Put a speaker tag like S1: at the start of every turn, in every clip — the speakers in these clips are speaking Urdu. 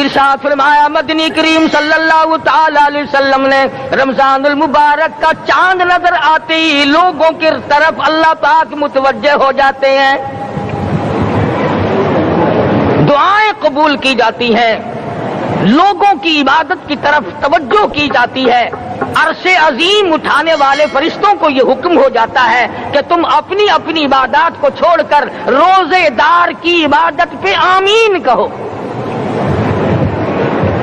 S1: ارشاد فرمایا مدنی کریم صلی اللہ تعالی علیہ وسلم نے رمضان المبارک کا چاند نظر آتے ہی لوگوں کی طرف اللہ پاک متوجہ ہو جاتے ہیں، دعائیں قبول کی جاتی ہیں، لوگوں کی عبادت کی طرف توجہ کی جاتی ہے، عرش عظیم اٹھانے والے فرشتوں کو یہ حکم ہو جاتا ہے کہ تم اپنی اپنی عبادات کو چھوڑ کر روزے دار کی عبادت پہ آمین کہو۔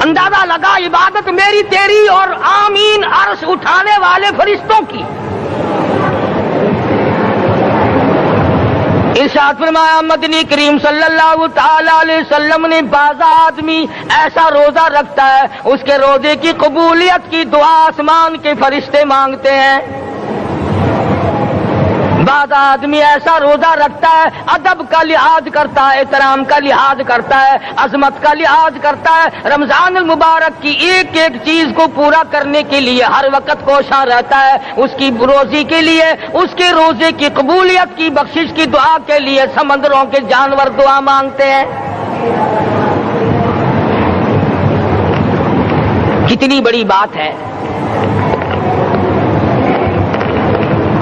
S1: اندازہ لگا عبادت میری تیری اور آمین عرش اٹھانے والے فرشتوں کی۔ ارشاد فرمایا مدنی کریم صلی اللہ تعالی علیہ وسلم نے بعض آدمی ایسا روزہ رکھتا ہے اس کے روزے کی قبولیت کی دعا آسمان کے فرشتے مانگتے ہیں، بعض آدمی ایسا روزہ رکھتا ہے ادب کا لحاظ کرتا ہے، احترام کا لحاظ کرتا ہے، عظمت کا لحاظ کرتا ہے، رمضان المبارک کی ایک ایک چیز کو پورا کرنے کے لیے ہر وقت کوشاں رہتا ہے، اس کی روزی کے لیے، اس کے روزے کی قبولیت کی بخشش کی دعا کے لیے سمندروں کے جانور دعا مانگتے ہیں۔ کتنی بڑی بات ہے،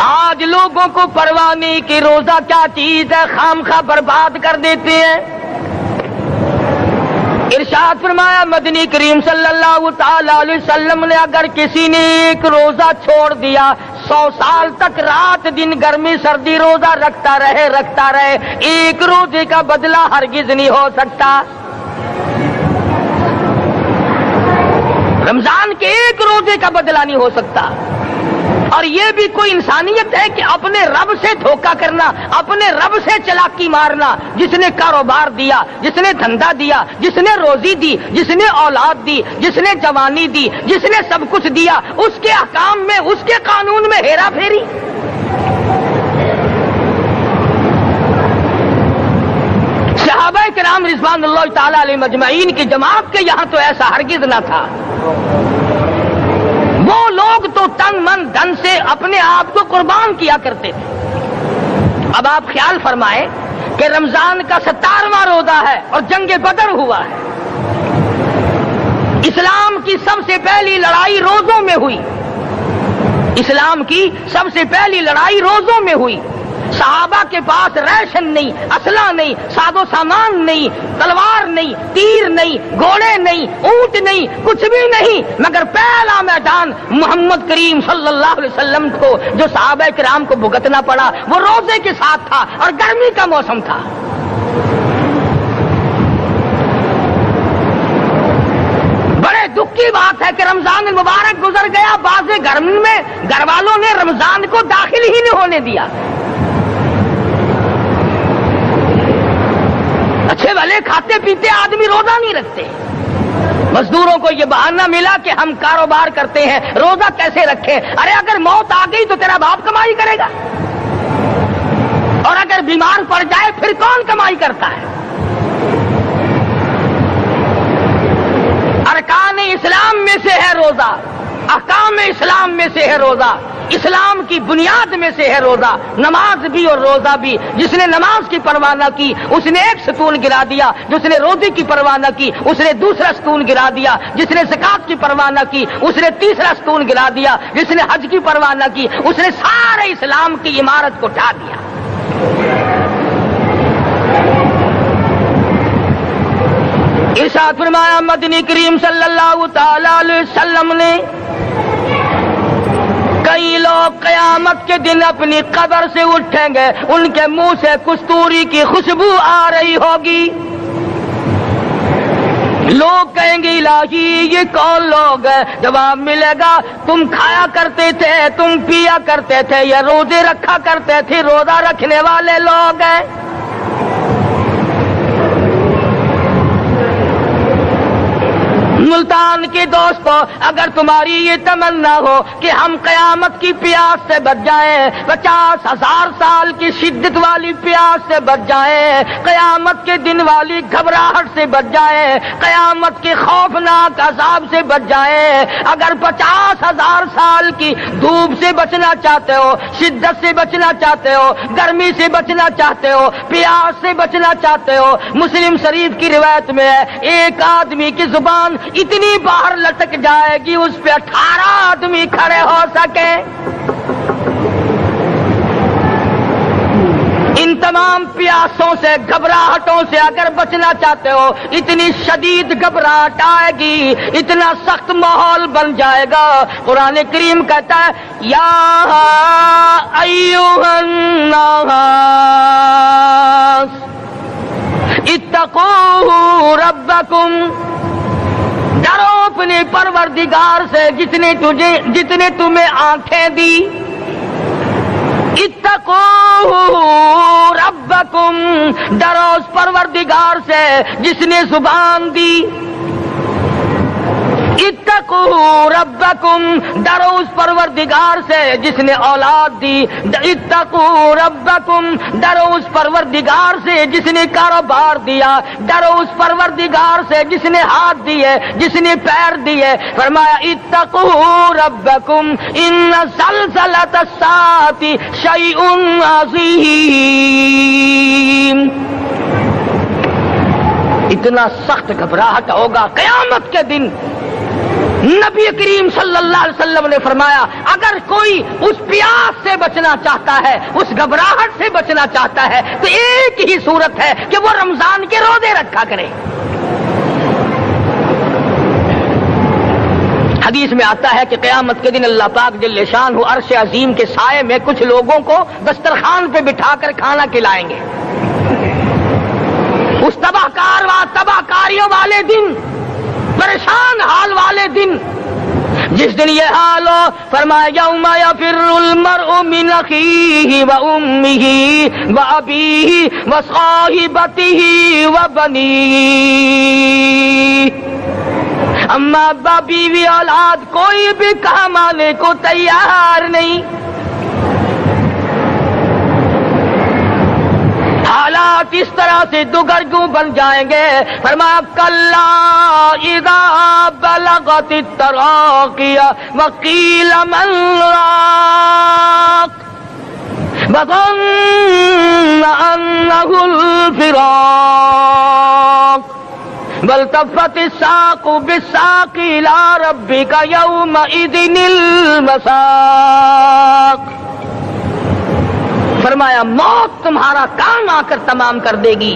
S1: آج لوگوں کو پرواہ نہیں کہ روزہ کیا چیز ہے، خامخواہ برباد کر دیتے ہیں۔ ارشاد فرمایا مدنی کریم صلی اللہ تعالی علیہ وسلم نے اگر کسی نے ایک روزہ چھوڑ دیا 100 سال تک رات دن گرمی سردی روزہ رکھتا رہے ایک روزے کا بدلہ ہرگز نہیں ہو سکتا۔ رمضان کے ایک روزے کا بدلہ نہیں ہو سکتا۔ اور یہ بھی کوئی انسانیت ہے کہ اپنے رب سے دھوکہ کرنا، اپنے رب سے چلاکی مارنا، جس نے کاروبار دیا، جس نے دھندا دیا، جس نے روزی دی، جس نے اولاد دی، جس نے جوانی دی، جس نے سب کچھ دیا، اس کے احکام میں، اس کے قانون میں ہیرا پھیری۔ صحابہ کرام رضوان اللہ تعالی علیہ مجمعین کی جماعت کے یہاں تو ایسا ہرگز نہ تھا۔ وہ لوگ تو تن من دھن سے اپنے آپ کو قربان کیا کرتے تھے۔ اب آپ خیال فرمائیں کہ رمضان کا 17واں روزہ ہے اور جنگ بدر ہوا ہے، اسلام کی سب سے پہلی لڑائی روزوں میں ہوئی، اسلام کی سب سے پہلی لڑائی روزوں میں ہوئی۔ صحابہ کے پاس ریشن نہیں، اسلحہ نہیں، ساز و سامان نہیں، تلوار نہیں، تیر نہیں، گھوڑے نہیں، اونٹ نہیں، کچھ بھی نہیں، مگر پہلا میدان محمد کریم صلی اللہ علیہ وسلم کو جو صحابہ کرام کو بھگتنا پڑا وہ روزے کے ساتھ تھا اور گرمی کا موسم تھا۔ بڑے دکھ کی بات ہے کہ رمضان المبارک گزر گیا، بعض گھر میں گھر والوں نے رمضان کو داخل ہی نہیں ہونے دیا۔ اچھے بھلے کھاتے پیتے آدمی روزہ نہیں رکھتے، مزدوروں کو یہ بہانہ ملا کہ ہم کاروبار کرتے ہیں، روزہ کیسے رکھیں؟ ارے اگر موت آ گئی تو تیرا باپ کمائی کرے گا، اور اگر بیمار پڑ جائے پھر کون کمائی کرتا ہے؟ ارکان اسلام میں سے ہے روزہ، احکام اسلام میں سے ہے روزہ، اسلام کی بنیاد میں سے ہے روزہ، نماز بھی اور روزہ بھی۔ جس نے نماز کی پرواہ نہ کی اس نے ایک ستون گرا دیا، جس نے روزے کی پرواہ نہ کی اس نے دوسرا ستون گرا دیا، جس نے زکات کی پرواہ نہ کی اس نے تیسرا ستون گرا دیا، جس نے حج کی پرواہ نہ کی اس نے سارے اسلام کی عمارت کو ڈھا دیا۔ ارشاد فرمایا مدنی کریم صلی اللہ تعالی علیہ وسلم نے کئی لوگ قیامت کے دن اپنی قبر سے اٹھیں گے، ان کے منہ سے کستوری کی خوشبو آ رہی ہوگی، لوگ کہیں گے الہی یہ کون لوگ ہیں؟ جواب ملے گا تم کھایا کرتے تھے، تم پیا کرتے تھے، یا روزے رکھا کرتے تھے، روزہ رکھنے والے لوگ ہیں۔ ملتان ایمان کے دوستو، اگر تمہاری یہ تمنا ہو کہ ہم قیامت کی پیاس سے بچ جائیں، 50,000 سال کی شدت والی پیاس سے بچ جائیں، قیامت کے دن والی گھبراہٹ سے بچ جائیں، قیامت کے خوفناک عذاب سے بچ جائیں، اگر 50,000 سال کی دھوپ سے بچنا چاہتے ہو، شدت سے بچنا چاہتے ہو، گرمی سے بچنا چاہتے ہو، پیاس سے بچنا چاہتے ہو، مسلم شریف کی روایت میں ہے ایک آدمی کی زبان اتنی باہر لٹک جائے گی اس پہ 18 آدمی کھڑے ہو سکے۔ ان تمام پیاسوں سے، گھبراہٹوں سے اگر بچنا چاہتے ہو، اتنی شدید گھبراہٹ آئے گی، اتنا سخت ماحول بن جائے گا۔ قرآن کریم کہتا ہے یا ایھا الناس اتقوا ربکم، ڈرو اپنے پروردگار سے جتنے تمہیں آنکھیں دی، اتقوا ربکم، ڈرو اس پروردگار سے جس نے زبان دی، اتقوا ربکم، ڈرو اس پروردگار سے جس نے اولاد دی، اتقوا ربکم، ڈرو اس پروردگار سے جس نے کاروبار دیا، ڈرو اس پروردگار سے جس نے ہاتھ دیے، جس نے پیر دیے۔ فرمایا اتقوا ربکم ان زلزلۃ الساعۃ شیء عظیم، اتنا سخت گھبراہٹ ہوگا قیامت کے دن۔ نبی کریم صلی اللہ علیہ وسلم نے فرمایا اگر کوئی اس پیاس سے بچنا چاہتا ہے، اس گھبراہٹ سے بچنا چاہتا ہے، تو ایک ہی صورت ہے کہ وہ رمضان کے روزے رکھا کرے۔ حدیث میں آتا ہے کہ قیامت کے دن اللہ پاک جل شانہ عرش عظیم کے سائے میں کچھ لوگوں کو دسترخوان پہ بٹھا کر کھانا کھلائیں گے۔ اس تباہ کاریوں والے دن، پریشان حال والے دن، جس دن یہ حال ہو، فرمایا یوم یفر المرء من اخیہ وامہ وابیہ وصاحبتہ وبنیہ، اما ابا بیوی اولاد کوئی بھی کام آنے کو تیار نہیں۔ حالات اس طرح سے دگرگوں بن جائیں گے۔ فرمایا کلا اذا بلغت التراقی وقیل من راق وظن انہ الفراق والتفت الساق بالساق الى ربک یومئذ المساق۔ فرمایا موت تمہارا کام آ کر تمام کر دے گی،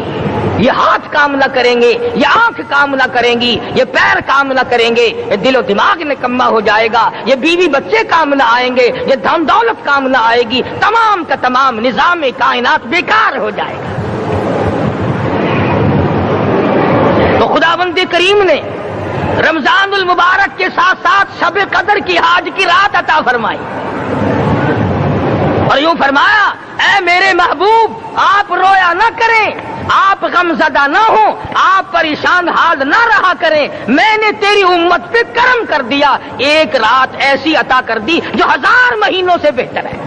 S1: یہ ہاتھ کام نہ کریں گے، یہ آنکھ کام نہ کریں گی، یہ پیر کام نہ کریں گے، یہ دل و دماغ نکما ہو جائے گا، یہ بیوی بچے کام نہ آئیں گے، یہ دھن دولت کام نہ آئے گی، تمام کا تمام نظام کائنات بیکار ہو جائے گا۔ تو خداوند کریم نے رمضان المبارک کے ساتھ ساتھ شب قدر کی حاج کی رات عطا فرمائی اور یوں فرمایا اے میرے محبوب آپ رویا نہ کریں، آپ غم زدہ نہ ہوں، آپ پریشان حال نہ رہا کریں، میں نے تیری امت پہ کرم کر دیا، ایک رات ایسی عطا کر دی جو 1000 مہینوں سے بہتر ہے۔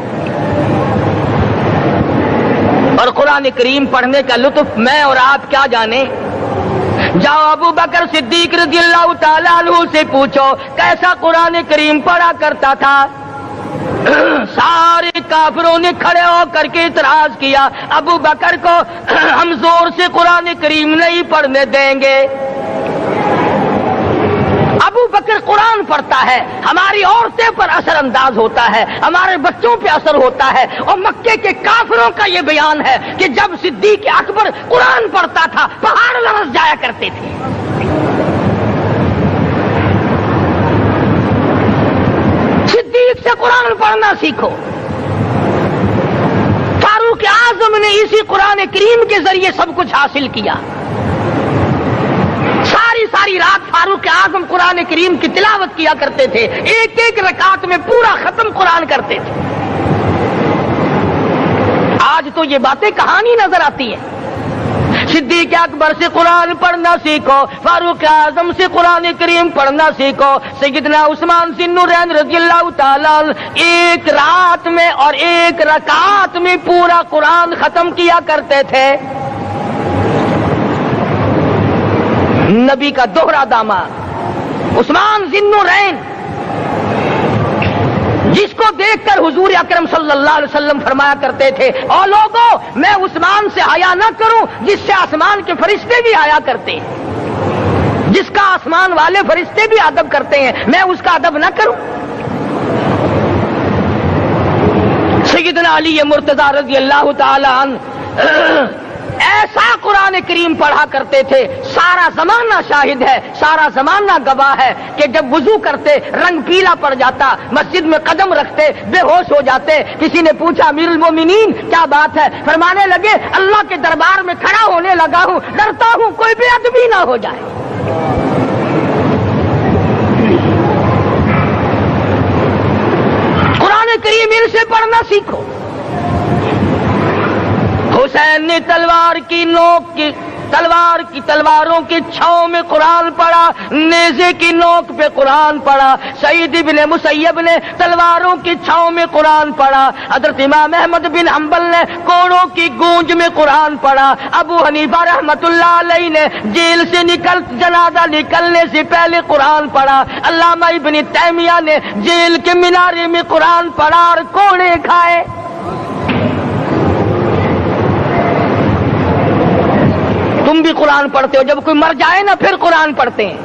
S1: اور قرآن کریم پڑھنے کا لطف میں اور آپ کیا جانیں۔ جاؤ ابو بکر صدیق رضی اللہ تعالیٰ عنہ سے پوچھو کیسا قرآن کریم پڑھا کرتا تھا۔ سارے کافروں نے کھڑے ہو کر کے اعتراض کیا ابو بکر کو ہم زور سے قرآن کریم نہیں پڑھنے دیں گے۔ ابو بکر قرآن پڑھتا ہے، ہماری عورتیں پر اثر انداز ہوتا ہے، ہمارے بچوں پہ اثر ہوتا ہے، اور مکے کے کافروں کا یہ بیان ہے کہ جب صدیق اکبر قرآن پڑھتا تھا پہاڑ لرز جایا کرتے تھے۔ صدیق سے قرآن پڑھنا سیکھو۔ فاروق اعظم نے اسی قرآن کریم کے ذریعے سب کچھ حاصل کیا۔ ساری رات فاروق اعظم قرآن کریم کی تلاوت کیا کرتے تھے، ایک ایک رکعت میں پورا ختم قرآن کرتے تھے۔ آج تو یہ باتیں کہانی نظر آتی ہیں۔ صدیق اکبر سے قرآن پڑھنا سیکھو، فاروق اعظم سے قرآن کریم پڑھنا سیکھو، سیدنا عثمان ذی النورین رضی اللہ تعالیٰ ایک رات میں اور ایک رکعت میں پورا قرآن ختم کیا کرتے تھے۔ نبی کا دوہرا داماد عثمان ذی النورین، جس کو دیکھ کر حضور اکرم صلی اللہ علیہ وسلم فرمایا کرتے تھے، او لوگوں میں عثمان سے حیا نہ کروں جس سے آسمان کے فرشتے بھی حیا کرتے ہیں، جس کا آسمان والے فرشتے بھی ادب کرتے ہیں، میں اس کا ادب نہ کروں۔ سیدنا علی مرتضی رضی اللہ تعالی عنہ ایسا قرآن کریم پڑھا کرتے تھے، سارا زمانہ شاہد ہے، سارا زمانہ گواہ ہے کہ جب وضو کرتے رنگ پیلا پڑ جاتا، مسجد میں قدم رکھتے بے ہوش ہو جاتے۔ کسی نے پوچھا امیر المومنین کیا بات ہے؟ فرمانے لگے اللہ کے دربار میں کھڑا ہونے لگا ہوں، ڈرتا ہوں کوئی بے ادبی نہ ہو جائے۔ قرآن کریم ان سے پڑھنا سیکھو۔ حسین نے تلواروں کی چھاؤں میں قرآن پڑھا، نیزے کی نوک پہ قرآن پڑھا۔ سعید بن مسیب نے تلواروں کی چھاؤں میں قرآن پڑھا۔ حضرت امام احمد بن حنبل نے کوڑوں کی گونج میں قرآن پڑھا۔ ابو حنیفہ رحمت اللہ علیہ نے جیل سے جنازہ نکلنے سے پہلے قرآن پڑھا۔ علامہ ابن تیمیہ نے جیل کے مینارے میں قرآن پڑھا اور کوڑے کھائے۔ تم بھی قرآن پڑھتے ہو، جب کوئی مر جائے نا پھر قرآن پڑھتے ہیں،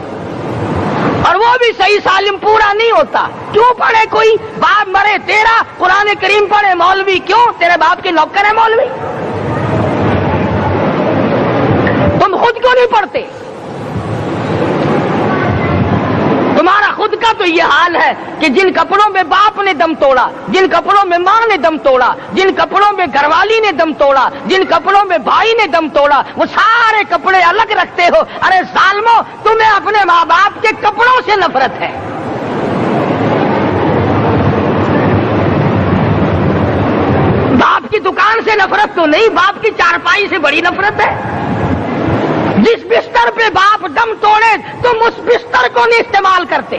S1: اور وہ بھی صحیح سالم پورا نہیں ہوتا۔ کیوں پڑھے؟ کوئی باپ مرے تیرا قرآن کریم پڑھے مولوی، کیوں؟ تیرے باپ کے نوکر ہے مولوی؟ تم خود کیوں نہیں پڑھتے؟ تمہارا خود کا تو یہ حال ہے کہ جن کپڑوں میں باپ نے دم توڑا، جن کپڑوں میں ماں نے دم توڑا، جن کپڑوں میں گھر والی نے دم توڑا، جن کپڑوں میں بھائی نے دم توڑا، وہ سارے کپڑے الگ رکھتے ہو۔ ارے ظالمو، تمہیں اپنے ماں باپ کے کپڑوں سے نفرت ہے۔ باپ کی دکان سے نفرت تو نہیں، باپ کی چارپائی سے بڑی نفرت ہے۔ جس بستر پہ باپ دم توڑے تم اس بستر کو نہیں استعمال کرتے۔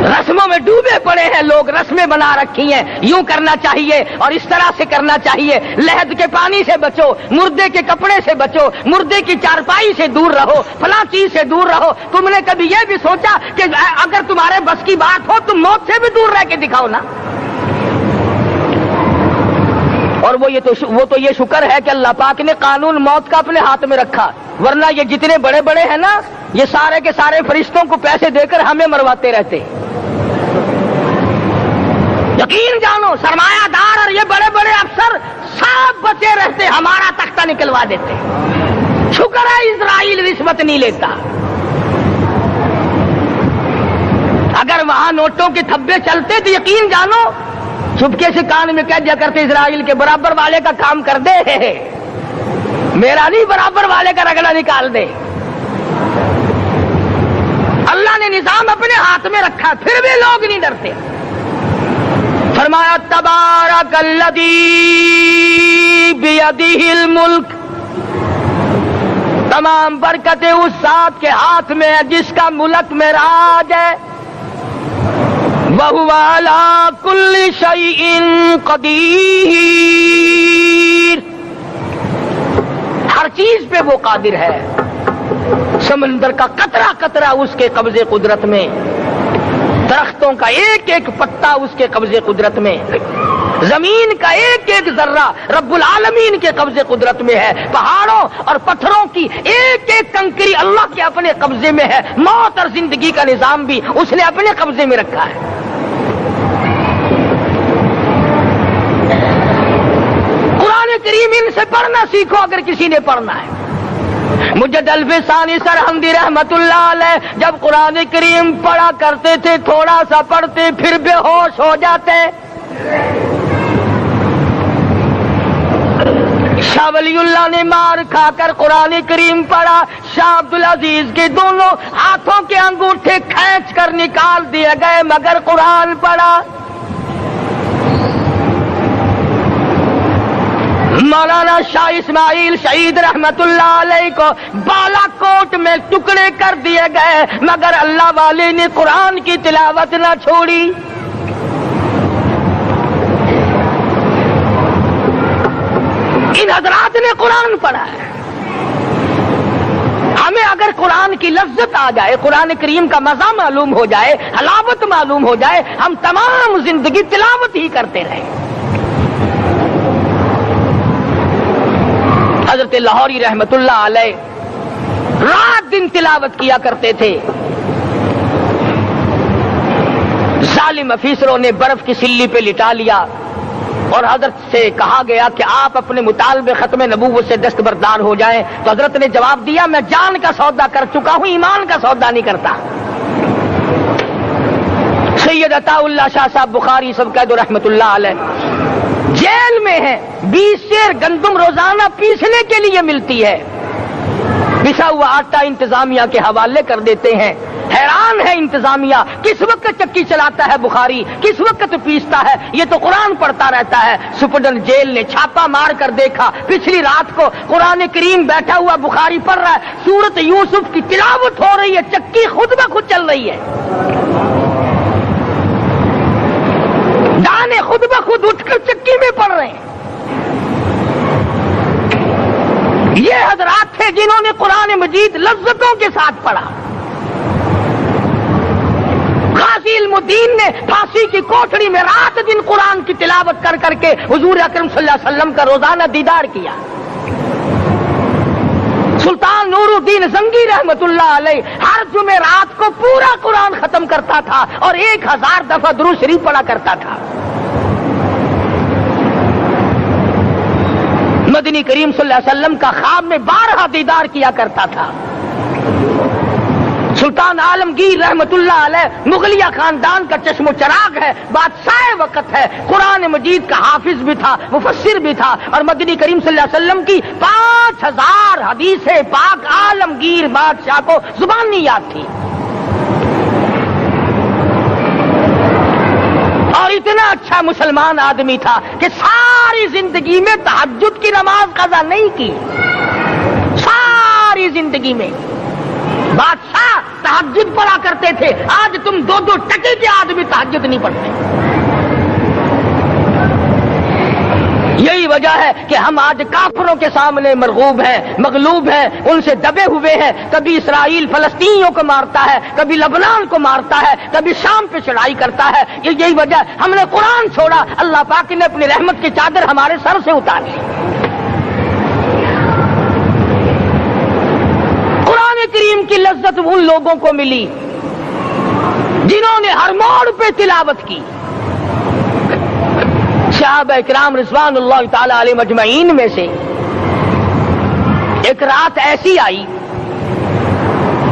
S1: رسموں میں ڈوبے پڑے ہیں لوگ، رسمیں بنا رکھی ہیں، یوں کرنا چاہیے اور اس طرح سے کرنا چاہیے۔ لہد کے پانی سے بچو، مردے کے کپڑے سے بچو، مردے کی چارپائی سے دور رہو، فلاں چیز سے دور رہو۔ تم نے کبھی یہ بھی سوچا کہ اگر تمہارے بس کی بات ہو تم موت سے بھی دور رہ کے دکھاؤ نا؟ اور وہ تو یہ شکر ہے کہ اللہ پاک نے قانون موت کا اپنے ہاتھ میں رکھا، ورنہ یہ جتنے بڑے بڑے ہیں نا، یہ سارے کے سارے فرشتوں کو پیسے دے کر ہمیں مرواتے رہتے۔ یقین جانو سرمایہ دار اور یہ بڑے بڑے افسر سب بچے رہتے، ہمارا تختہ نکلوا دیتے۔ شکر ہے اسرائیل رشوت نہیں لیتا۔ اگر وہاں نوٹوں کے تھبے چلتے تو یقین جانو چپکے سے کان میں کہہ دیا کرتے اسرائیل کے برابر والے کا کام کر دے، میرا نہیں، برابر والے کا رگڑا نکال دے۔ اللہ نے نظام اپنے ہاتھ میں رکھا، پھر بھی لوگ نہیں ڈرتے۔ فرمایا تبارک الذی بیدہ الملک، تمام برکتیں اس ذات کے ہاتھ میں ہے جس کا ملک میں راج ہے۔ وَهُوَ عَلَى كُلِّ شَيْءٍ قَدِيرٌ، ہر چیز پہ وہ قادر ہے۔ سمندر کا قطرہ قطرہ اس کے قبضے قدرت میں، درختوں کا ایک ایک پتا اس کے قبضے قدرت میں، زمین کا ایک ایک ذرہ رب العالمین کے قبضے قدرت میں ہے، پہاڑوں اور پتھروں کی ایک ایک کنکری اللہ کے اپنے قبضے میں ہے، موت اور زندگی کا نظام بھی اس نے اپنے قبضے میں رکھا ہے۔ قرآن کریم ان سے پڑھنا سیکھو اگر کسی نے پڑھنا ہے۔ مجد الفسانی سرہندی رحمت اللہ علیہ جب قرآن کریم پڑھا کرتے تھے تھوڑا سا پڑھتے پھر بے ہوش ہو جاتے۔ شاہ ولی اللہ نے مار کھا کر قرآن کریم پڑھا، شاہ عبدالعزیز کے دونوں ہاتھوں کے انگوٹھے کھینچ کر نکال دیے گئے مگر قرآن پڑھا۔ مولانا شاہ اسماعیل شہید رحمت اللہ علیہ کو بالا کوٹ میں ٹکڑے کر دیے گئے، مگر اللہ والے نے قرآن کی تلاوت نہ چھوڑی۔ ان حضرات نے قرآن پڑھا ہے۔ ہمیں اگر قرآن کی لذت آ جائے، قرآن کریم کا مزہ معلوم ہو جائے، حلاوت معلوم ہو جائے، ہم تمام زندگی تلاوت ہی کرتے رہیں۔ حضرت لاہوری رحمت اللہ علیہ رات دن تلاوت کیا کرتے تھے۔ ظالم افیسروں نے برف کی سلی پہ لٹا لیا اور حضرت سے کہا گیا کہ آپ اپنے مطالبے ختم نبوت سے دستبردار ہو جائیں، تو حضرت نے جواب دیا میں جان کا سودا کر چکا ہوں، ایمان کا سودا نہیں کرتا۔ سید عطا اللہ شاہ صاحب بخاری سب قید رحمت اللہ علیہ جیل میں ہیں، 20 سیر گندم روزانہ پیسنے کے لیے ملتی ہے، پسا ہوا آٹا انتظامیہ کے حوالے کر دیتے ہیں۔ حیران ہے انتظامیہ، کس وقت چکی چلاتا ہے بخاری، کس وقت پیستا ہے، یہ تو قرآن پڑھتا رہتا ہے۔ سپرڈنٹ جیل نے چھاپا مار کر دیکھا، پچھلی رات کو قرآن کریم بیٹھا ہوا بخاری پڑھ رہا ہے، سورت یوسف کی تلاوت ہو رہی ہے، چکی خود بخود چل رہی ہے، دانے خود بخود اٹھ کر چکی میں پڑھ رہے ہیں۔ یہ حضرات تھے جنہوں نے قرآن مجید لذتوں کے ساتھ پڑھا۔ غازی علم الدین نے پھانسی کی کوٹڑی میں رات دن قرآن کی تلاوت کر کر کے حضور اکرم صلی اللہ علیہ وسلم کا روزانہ دیدار کیا۔ سلطان نور الدین زنگی رحمت اللہ علیہ ہر جمعے رات کو پورا قرآن ختم کرتا تھا اور 1000 دفعہ درود شریف پڑھا کرتا تھا۔ مدنی کریم صلی اللہ علیہ وسلم کا خواب میں 12 دیدار کیا کرتا تھا۔ سلطان عالمگیر رحمت اللہ علیہ مغلیہ خاندان کا چشم و چراغ ہے، بادشاہ وقت ہے، قرآن مجید کا حافظ بھی تھا، مفسر بھی تھا، اور مدنی کریم صلی اللہ علیہ وسلم کی 5000 حدیث پاک عالمگیر بادشاہ کو زبانی یاد تھی۔ اور اتنا اچھا مسلمان آدمی تھا کہ ساری زندگی میں تہجد کی نماز قضا نہیں کی، ساری زندگی میں۔ بادشاہ تہجد پڑھا کرتے تھے، آج تم 2 ٹکے کے آدمی تہجد نہیں پڑھتے۔ یہی وجہ ہے کہ ہم آج کافروں کے سامنے مرغوب ہیں، مغلوب ہیں، ان سے دبے ہوئے ہیں۔ کبھی اسرائیل فلسطینیوں کو مارتا ہے، کبھی لبنان کو مارتا ہے، کبھی شام پہ چڑھائی کرتا ہے۔ یہی وجہ ہم نے قرآن چھوڑا، اللہ پاک نے اپنی رحمت کی چادر ہمارے سر سے اتاری۔ قرآن کریم کی لذت ان لوگوں کو ملی جنہوں نے ہر موڑ پہ تلاوت کی۔ صحابہ اکرام رضوان اللہ تعالی علیہ مجمعین میں سے ایک رات ایسی آئی،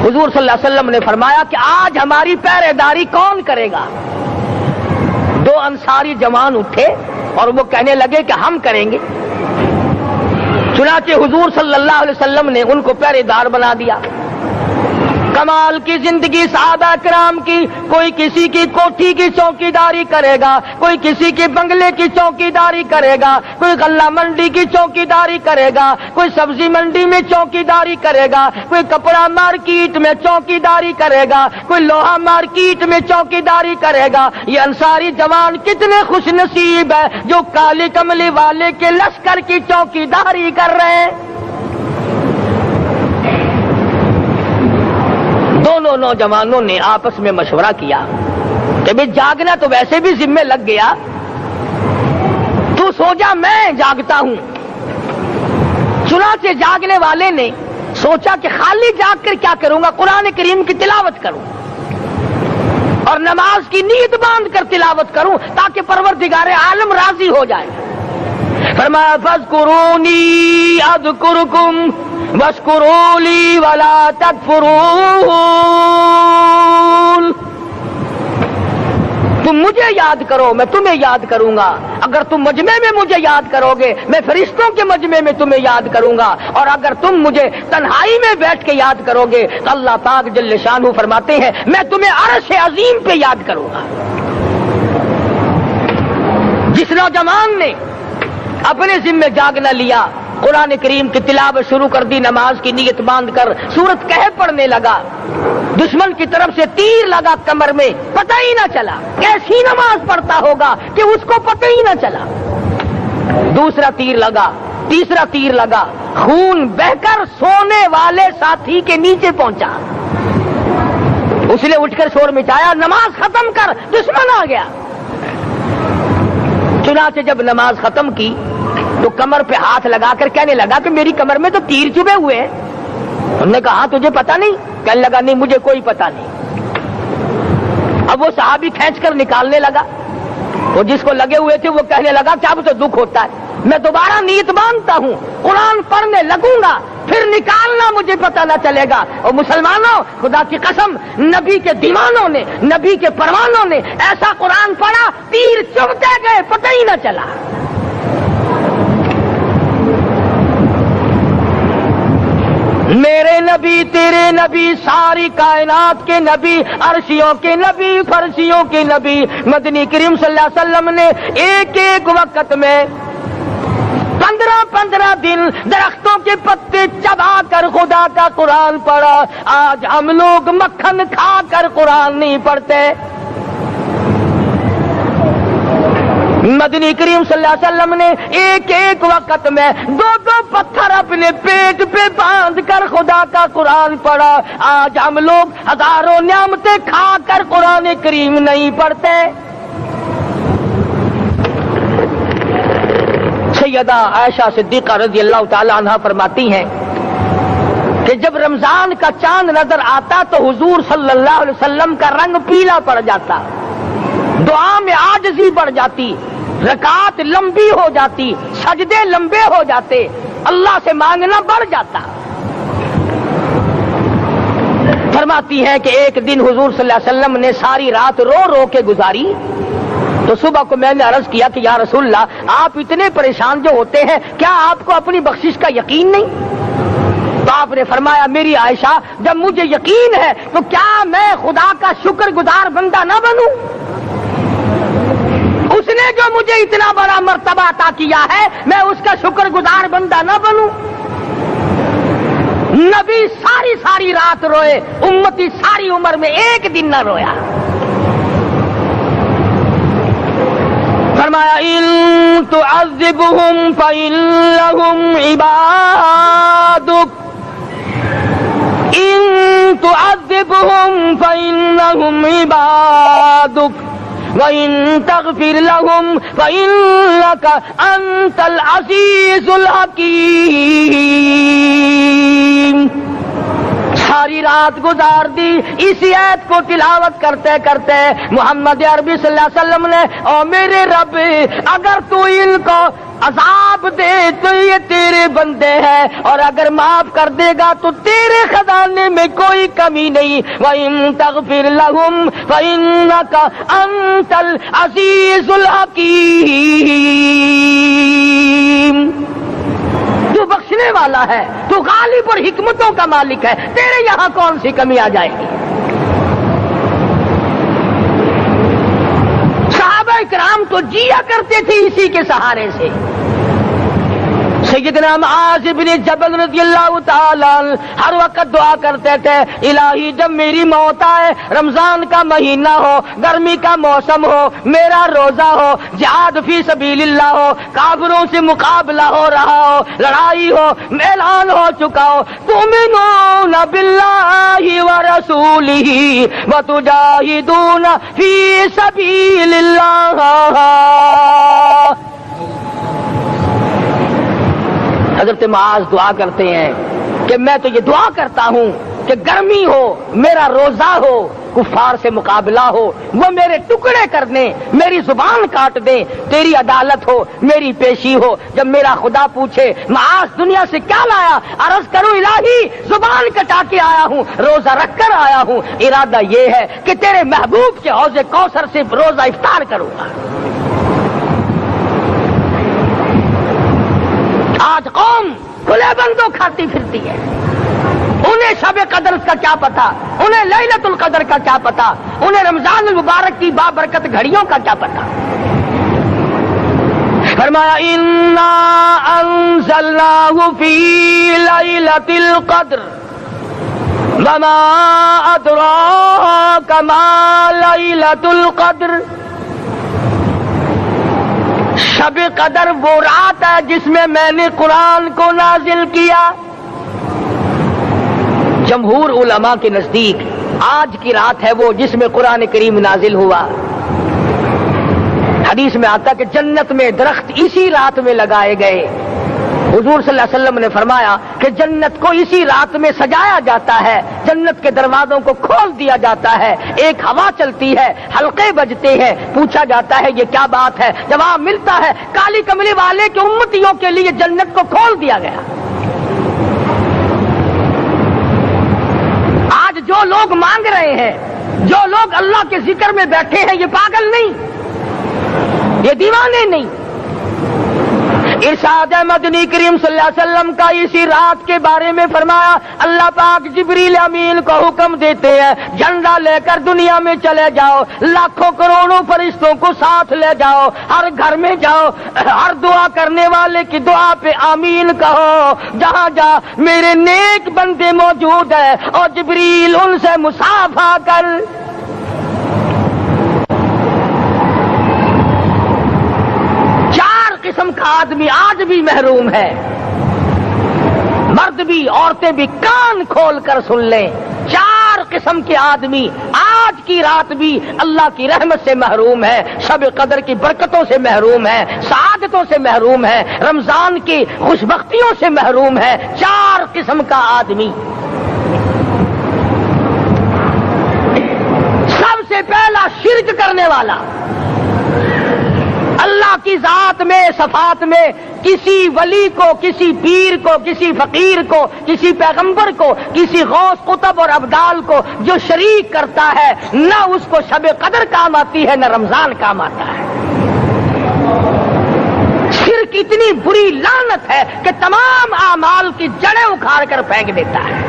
S1: حضور صلی اللہ علیہ وسلم نے فرمایا کہ آج ہماری پہرے داری کون کرے گا؟ 2 انصاری جوان اٹھے اور وہ کہنے لگے کہ ہم کریں گے۔ چنانچہ حضور صلی اللہ علیہ وسلم نے ان کو پہرے دار بنا دیا۔ کمال کی زندگی صحابہ کرام کی، کوئی کسی کی کوٹھی کی چوکیداری کرے گا، کوئی کسی کے بنگلے کی چوکیداری کرے گا، کوئی غلہ منڈی کی چوکیداری کرے گا، کوئی سبزی منڈی میں چوکیداری کرے گا، کوئی کپڑا مارکیٹ میں چوکیداری کرے گا، کوئی لوہا مارکیٹ میں چوکیداری کرے گا۔ یہ انصاری جوان کتنے خوش نصیب ہے جو کالے کملے والے کے لشکر کی چوکیداری کر رہے ہیں۔ دونوں نوجوانوں نے آپس میں مشورہ کیا کہ بھئی جاگنا تو ویسے بھی ذمہ لگ گیا، تو سو جا میں جاگتا ہوں۔ چنانچہ جاگنے والے نے سوچا کہ خالی جاگ کر کیا کروں گا، قرآن کریم کی تلاوت کروں اور نماز کی نیت باندھ کر تلاوت کروں تاکہ پروردگار عالم راضی ہو جائے۔ فرمایا فاذکرونی اذکرکم واشکروا لی ولا تکفرون، تم مجھے یاد کرو میں تمہیں یاد کروں گا، اگر تم مجمع میں مجھے یاد کرو گے میں فرشتوں کے مجمع میں تمہیں یاد کروں گا، اور اگر تم مجھے تنہائی میں بیٹھ کے یاد کرو گے تو اللہ پاک جل شانہ فرماتے ہیں میں تمہیں عرش عظیم پہ یاد کروں گا۔ جس نوجوان نے اپنے ذمے جاگنا لیا، قرآن کریم کی تلاوت شروع کر دی، نماز کی نیت باندھ کر سورت کہف پڑھنے لگا، دشمن کی طرف سے تیر لگا کمر میں، پتہ ہی نہ چلا، کیسی نماز پڑھتا ہوگا کہ اس کو پتہ ہی نہ چلا، دوسرا تیر لگا، تیسرا تیر لگا، خون بہ کر سونے والے ساتھی کے نیچے پہنچا، اس نے اٹھ کر شور مچایا، نماز ختم کر، دشمن آ گیا۔ چنانچہ جب نماز ختم کی تو کمر پہ ہاتھ لگا کر کہنے لگا کہ میری کمر میں تو تیر چبھے ہوئے ہیں۔ انہوں نے کہا تجھے پتا نہیں؟ کہنے لگا نہیں مجھے کوئی پتا نہیں۔ اب وہ صحابی کھینچ کر نکالنے لگا، وہ جس کو لگے ہوئے تھے وہ کہنے لگا کیا مجھے دکھ ہوتا ہے، میں دوبارہ نیت باندھتا ہوں، قرآن پڑھنے لگوں گا، پھر نکالنا مجھے پتہ نہ چلے گا۔ اور مسلمانوں، خدا کی قسم، نبی کے دیوانوں نے، نبی کے پروانوں نے ایسا قرآن پڑھا، تیر چبھتے گئے، پتہ ہی نہ چلا۔ میرے نبی، تیرے نبی، ساری کائنات کے نبی، عرشیوں کے نبی، فرشیوں کے نبی، مدنی کریم صلی اللہ علیہ وسلم نے ایک ایک وقت میں 15 دن درختوں کے پتے چبا کر خدا کا قرآن پڑھا۔ آج ہم لوگ مکھن کھا کر قرآن نہیں پڑھتے۔ مدنی کریم صلی اللہ علیہ وسلم نے ایک ایک وقت میں 2 پتھر اپنے پیٹ پہ باندھ کر خدا کا قرآن پڑھا۔ آج ہم لوگ ہزاروں نعمتیں کھا کر قرآن کریم نہیں پڑھتے۔ سیدہ عائشہ صدیقہ رضی اللہ تعالی عنہ فرماتی ہیں کہ جب رمضان کا چاند نظر آتا تو حضور صلی اللہ علیہ وسلم کا رنگ پیلا پڑ جاتا، دعا میں عاجزی بڑھ جاتی، رکعات لمبی ہو جاتی، سجدے لمبے ہو جاتے، اللہ سے مانگنا بڑھ جاتا۔ فرماتی ہے کہ ایک دن حضور صلی اللہ علیہ وسلم نے ساری رات رو رو کے گزاری، تو صبح کو میں نے عرض کیا کہ یا رسول اللہ، آپ اتنے پریشان جو ہوتے ہیں، کیا آپ کو اپنی بخشش کا یقین نہیں؟ تو آپ نے فرمایا میری عائشہ، جب مجھے یقین ہے تو کیا میں خدا کا شکر گزار بندہ نہ بنوں؟ اس نے جو مجھے اتنا بڑا مرتبہ عطا کیا ہے، میں اس کا شکر گزار بندہ نہ بنوں؟ نبی ساری رات روئے، امتی ساری عمر میں ایک دن نہ رویا۔ فرمایا ان تعذبهم فإنهم عبادك، ان تعذبهم فإنهم عبادك وَإِن تَغْفِرْ لَهُمْ فَإِنَّكَ أَنْتَ الْعَزِيزُ الْحَكِيمُ۔ ساری رات گزار دی اسی آیت کو تلاوت کرتے کرتے محمد عربی صلی اللہ علیہ وسلم نے، او میرے رب، اگر تو ان کو عذاب دے تو یہ تیرے بندے ہیں، اور اگر معاف کر دے گا تو تیرے خزانے میں کوئی کمی نہیں۔ وَإِن تَغْفِرْ لَهُمْ فَإِنَّكَ أَنْتَ الْعَزِيزُ الْحَكِيمُ۔ تو بخشنے والا ہے، تو غالب اور حکمتوں کا مالک ہے، تیرے یہاں کون سی کمی آ جائے گی؟ صحابہ کرام تو جیا کرتے تھے اسی کے سہارے سے۔ سیدنا معاذ بن جبل رضی اللہ تعالیٰ ہر وقت دعا کرتے تھے، الہی جب میری موت آئے، رمضان کا مہینہ ہو، گرمی کا موسم ہو، میرا روزہ ہو، جہاد فی سبیل اللہ ہو، کافروں سے مقابلہ ہو رہا ہو، لڑائی ہو، اعلان ہو چکا ہو، تؤمنون باللہ ورسولہ وتجاہدون فی سبیل اللہ۔ حضرت معاذ دعا کرتے ہیں کہ میں تو یہ دعا کرتا ہوں کہ گرمی ہو، میرا روزہ ہو، کفار سے مقابلہ ہو، وہ میرے ٹکڑے کر دیں، میری زبان کاٹ دیں، تیری عدالت ہو، میری پیشی ہو۔ جب میرا خدا پوچھے معاذ دنیا سے کیا لایا، عرض کروں الہی زبان کٹا کے آیا ہوں، روزہ رکھ کر آیا ہوں، ارادہ یہ ہے کہ تیرے محبوب کے حوض کوثر سے روزہ افطار کروں گا۔ آج قوم کھلے بندوں کھاتی پھرتی ہے، انہیں شب قدر کا کیا پتا، انہیں لیلۃ القدر کا کیا پتا، انہیں رمضان المبارک کی بابرکت گھڑیوں کا کیا پتا۔ فرمایا انا انزلناہ فی لیلۃ القدر وما ادراک ما لیلۃ القدر. شب قدر وہ رات ہے جس میں میں نے قرآن کو نازل کیا. جمہور علماء کے نزدیک آج کی رات ہے وہ جس میں قرآن کریم نازل ہوا. حدیث میں آتا کہ جنت میں درخت اسی رات میں لگائے گئے. حضور صلی اللہ علیہ وسلم نے فرمایا کہ جنت کو اسی رات میں سجایا جاتا ہے, جنت کے دروازوں کو کھول دیا جاتا ہے, ایک ہوا چلتی ہے, حلقے بجتے ہیں, پوچھا جاتا ہے یہ کیا بات ہے, جواب ملتا ہے کالی کملی والے کے امتیوں کے لیے جنت کو کھول دیا گیا. آج جو لوگ مانگ رہے ہیں, جو لوگ اللہ کے ذکر میں بیٹھے ہیں, یہ پاگل نہیں, یہ دیوانے نہیں. ارشاد مدنی کریم صلی اللہ علیہ وسلم کا اسی رات کے بارے میں فرمایا اللہ پاک جبریل امین کو حکم دیتے ہیں جھنڈا لے کر دنیا میں چلے جاؤ, لاکھوں کروڑوں فرشتوں کو ساتھ لے جاؤ, ہر گھر میں جاؤ, ہر دعا کرنے والے کی دعا پہ آمین کہو, جہاں جا میرے نیک بندے موجود ہیں اور جبریل ان سے مصافحہ کر. قسم کا آدمی آج بھی محروم ہے, مرد بھی عورتیں بھی کان کھول کر سن لیں. 4 قسم کے آدمی آج کی رات بھی اللہ کی رحمت سے محروم ہے, شب قدر کی برکتوں سے محروم ہے, سعادتوں سے محروم ہے, رمضان کی خوشبختیوں سے محروم ہے. 4 قسم کا آدمی. سب سے پہلا شرک کرنے والا, اللہ کی ذات میں صفات میں کسی ولی کو, کسی پیر کو, کسی فقیر کو, کسی پیغمبر کو, کسی غوث قطب اور ابدال کو جو شریک کرتا ہے, نہ اس کو شب قدر کام آتی ہے نہ رمضان کام آتا ہے. شرک اتنی بری لعنت ہے کہ تمام اعمال کی جڑیں اکھاڑ کر پھینک دیتا ہے.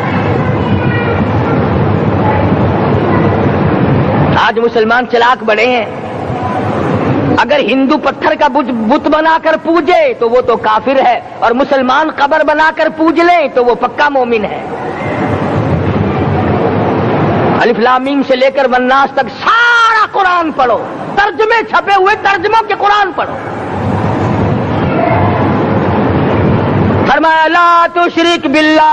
S1: آج مسلمان چلاک بڑے ہیں, اگر ہندو پتھر کا بت بنا کر پوجے تو وہ تو کافر ہے, اور مسلمان قبر بنا کر پوج لیں تو وہ پکا مومن ہے. الف لام میم سے لے کر والناس تک سارا قرآن پڑھو, ترجمے چھپے ہوئے ترجموں کے قرآن پڑھو. فرمایا لا تشرک باللہ,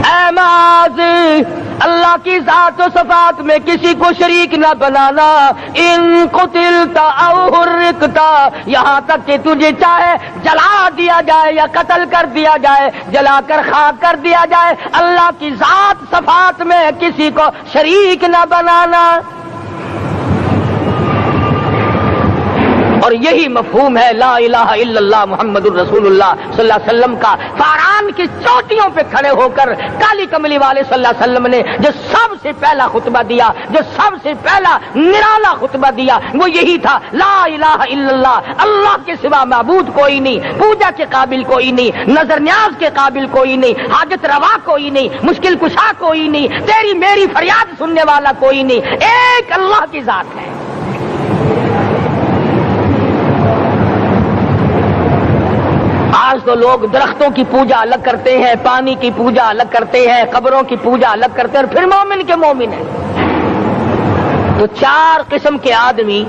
S1: اے ماضی اللہ کی ذات و صفات میں کسی کو شریک نہ بنانا. ان قتلتا او حرقتا, یہاں تک کہ تجھے چاہے جلا دیا جائے یا قتل کر دیا جائے, جلا کر خاک کر دیا جائے, اللہ کی ذات صفات میں کسی کو شریک نہ بنانا. اور یہی مفہوم ہے لا الہ الا اللہ محمد الرسول اللہ صلی اللہ علیہ وسلم کا. فاران کی چوٹیوں پہ کھڑے ہو کر کالی کملی والے صلی اللہ علیہ وسلم نے جو سب سے پہلا خطبہ دیا, جو سب سے پہلا نرالا خطبہ دیا, وہ یہی تھا لا الہ الا اللہ, اللہ کے سوا معبود کوئی نہیں, پوجا کے قابل کوئی نہیں, نظر نیاز کے قابل کوئی نہیں, حاجت روا کوئی نہیں, مشکل کشا کوئی نہیں, تیری میری فریاد سننے والا کوئی نہیں, ایک اللہ کی ذات ہے. آج تو لوگ درختوں کی پوجا الگ کرتے ہیں, پانی کی پوجا الگ کرتے ہیں, قبروں کی پوجا الگ کرتے ہیں, اور پھر مومن کے مومن ہیں. تو 4 قسم کے آدمی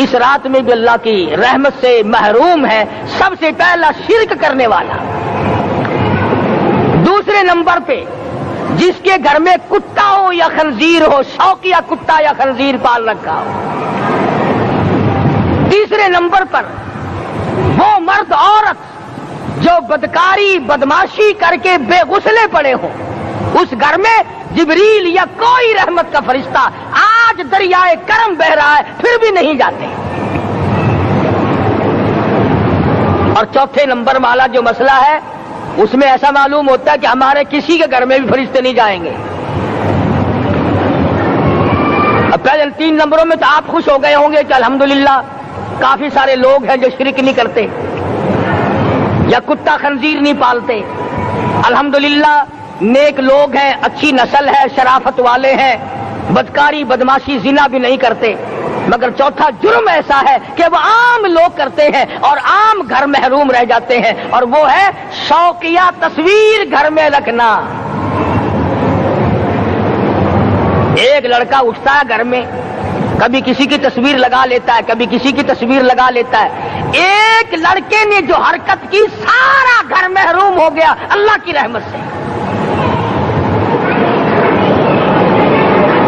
S1: اس رات میں بھی اللہ کی رحمت سے محروم ہے. سب سے پہلا شرک کرنے والا. دوسرے نمبر پہ جس کے گھر میں کتا ہو یا خنزیر ہو, شوقیہ کتا یا خنزیر پال رکھا ہو. تیسرے نمبر پر وہ مرد عورت جو بدکاری بدماشی کر کے بے غسلے پڑے ہوں, اس گھر میں جبریل یا کوئی رحمت کا فرشتہ آج دریائے کرم بہ رہا ہے پھر بھی نہیں جاتے. اور چوتھے نمبر والا جو مسئلہ ہے اس میں ایسا معلوم ہوتا ہے کہ ہمارے کسی کے گھر میں بھی فرشتے نہیں جائیں گے. اب پہلے 3 نمبروں میں تو آپ خوش ہو گئے ہوں گے کہ الحمدللہ کافی سارے لوگ ہیں جو شرک نہیں کرتے یا کتا خنزیر نہیں پالتے, الحمدللہ نیک لوگ ہیں, اچھی نسل ہے, شرافت والے ہیں, بدکاری بدماشی زنا بھی نہیں کرتے. مگر چوتھا جرم ایسا ہے کہ وہ عام لوگ کرتے ہیں اور عام گھر محروم رہ جاتے ہیں، اور وہ ہے شوقیہ تصویر گھر میں رکھنا۔ ایک لڑکا اٹھتا ہے گھر میں، کبھی کسی کی تصویر لگا لیتا ہے، کبھی کسی کی تصویر لگا لیتا ہے۔ ایک لڑکے نے جو حرکت کی سارا گھر محروم ہو گیا اللہ کی رحمت سے۔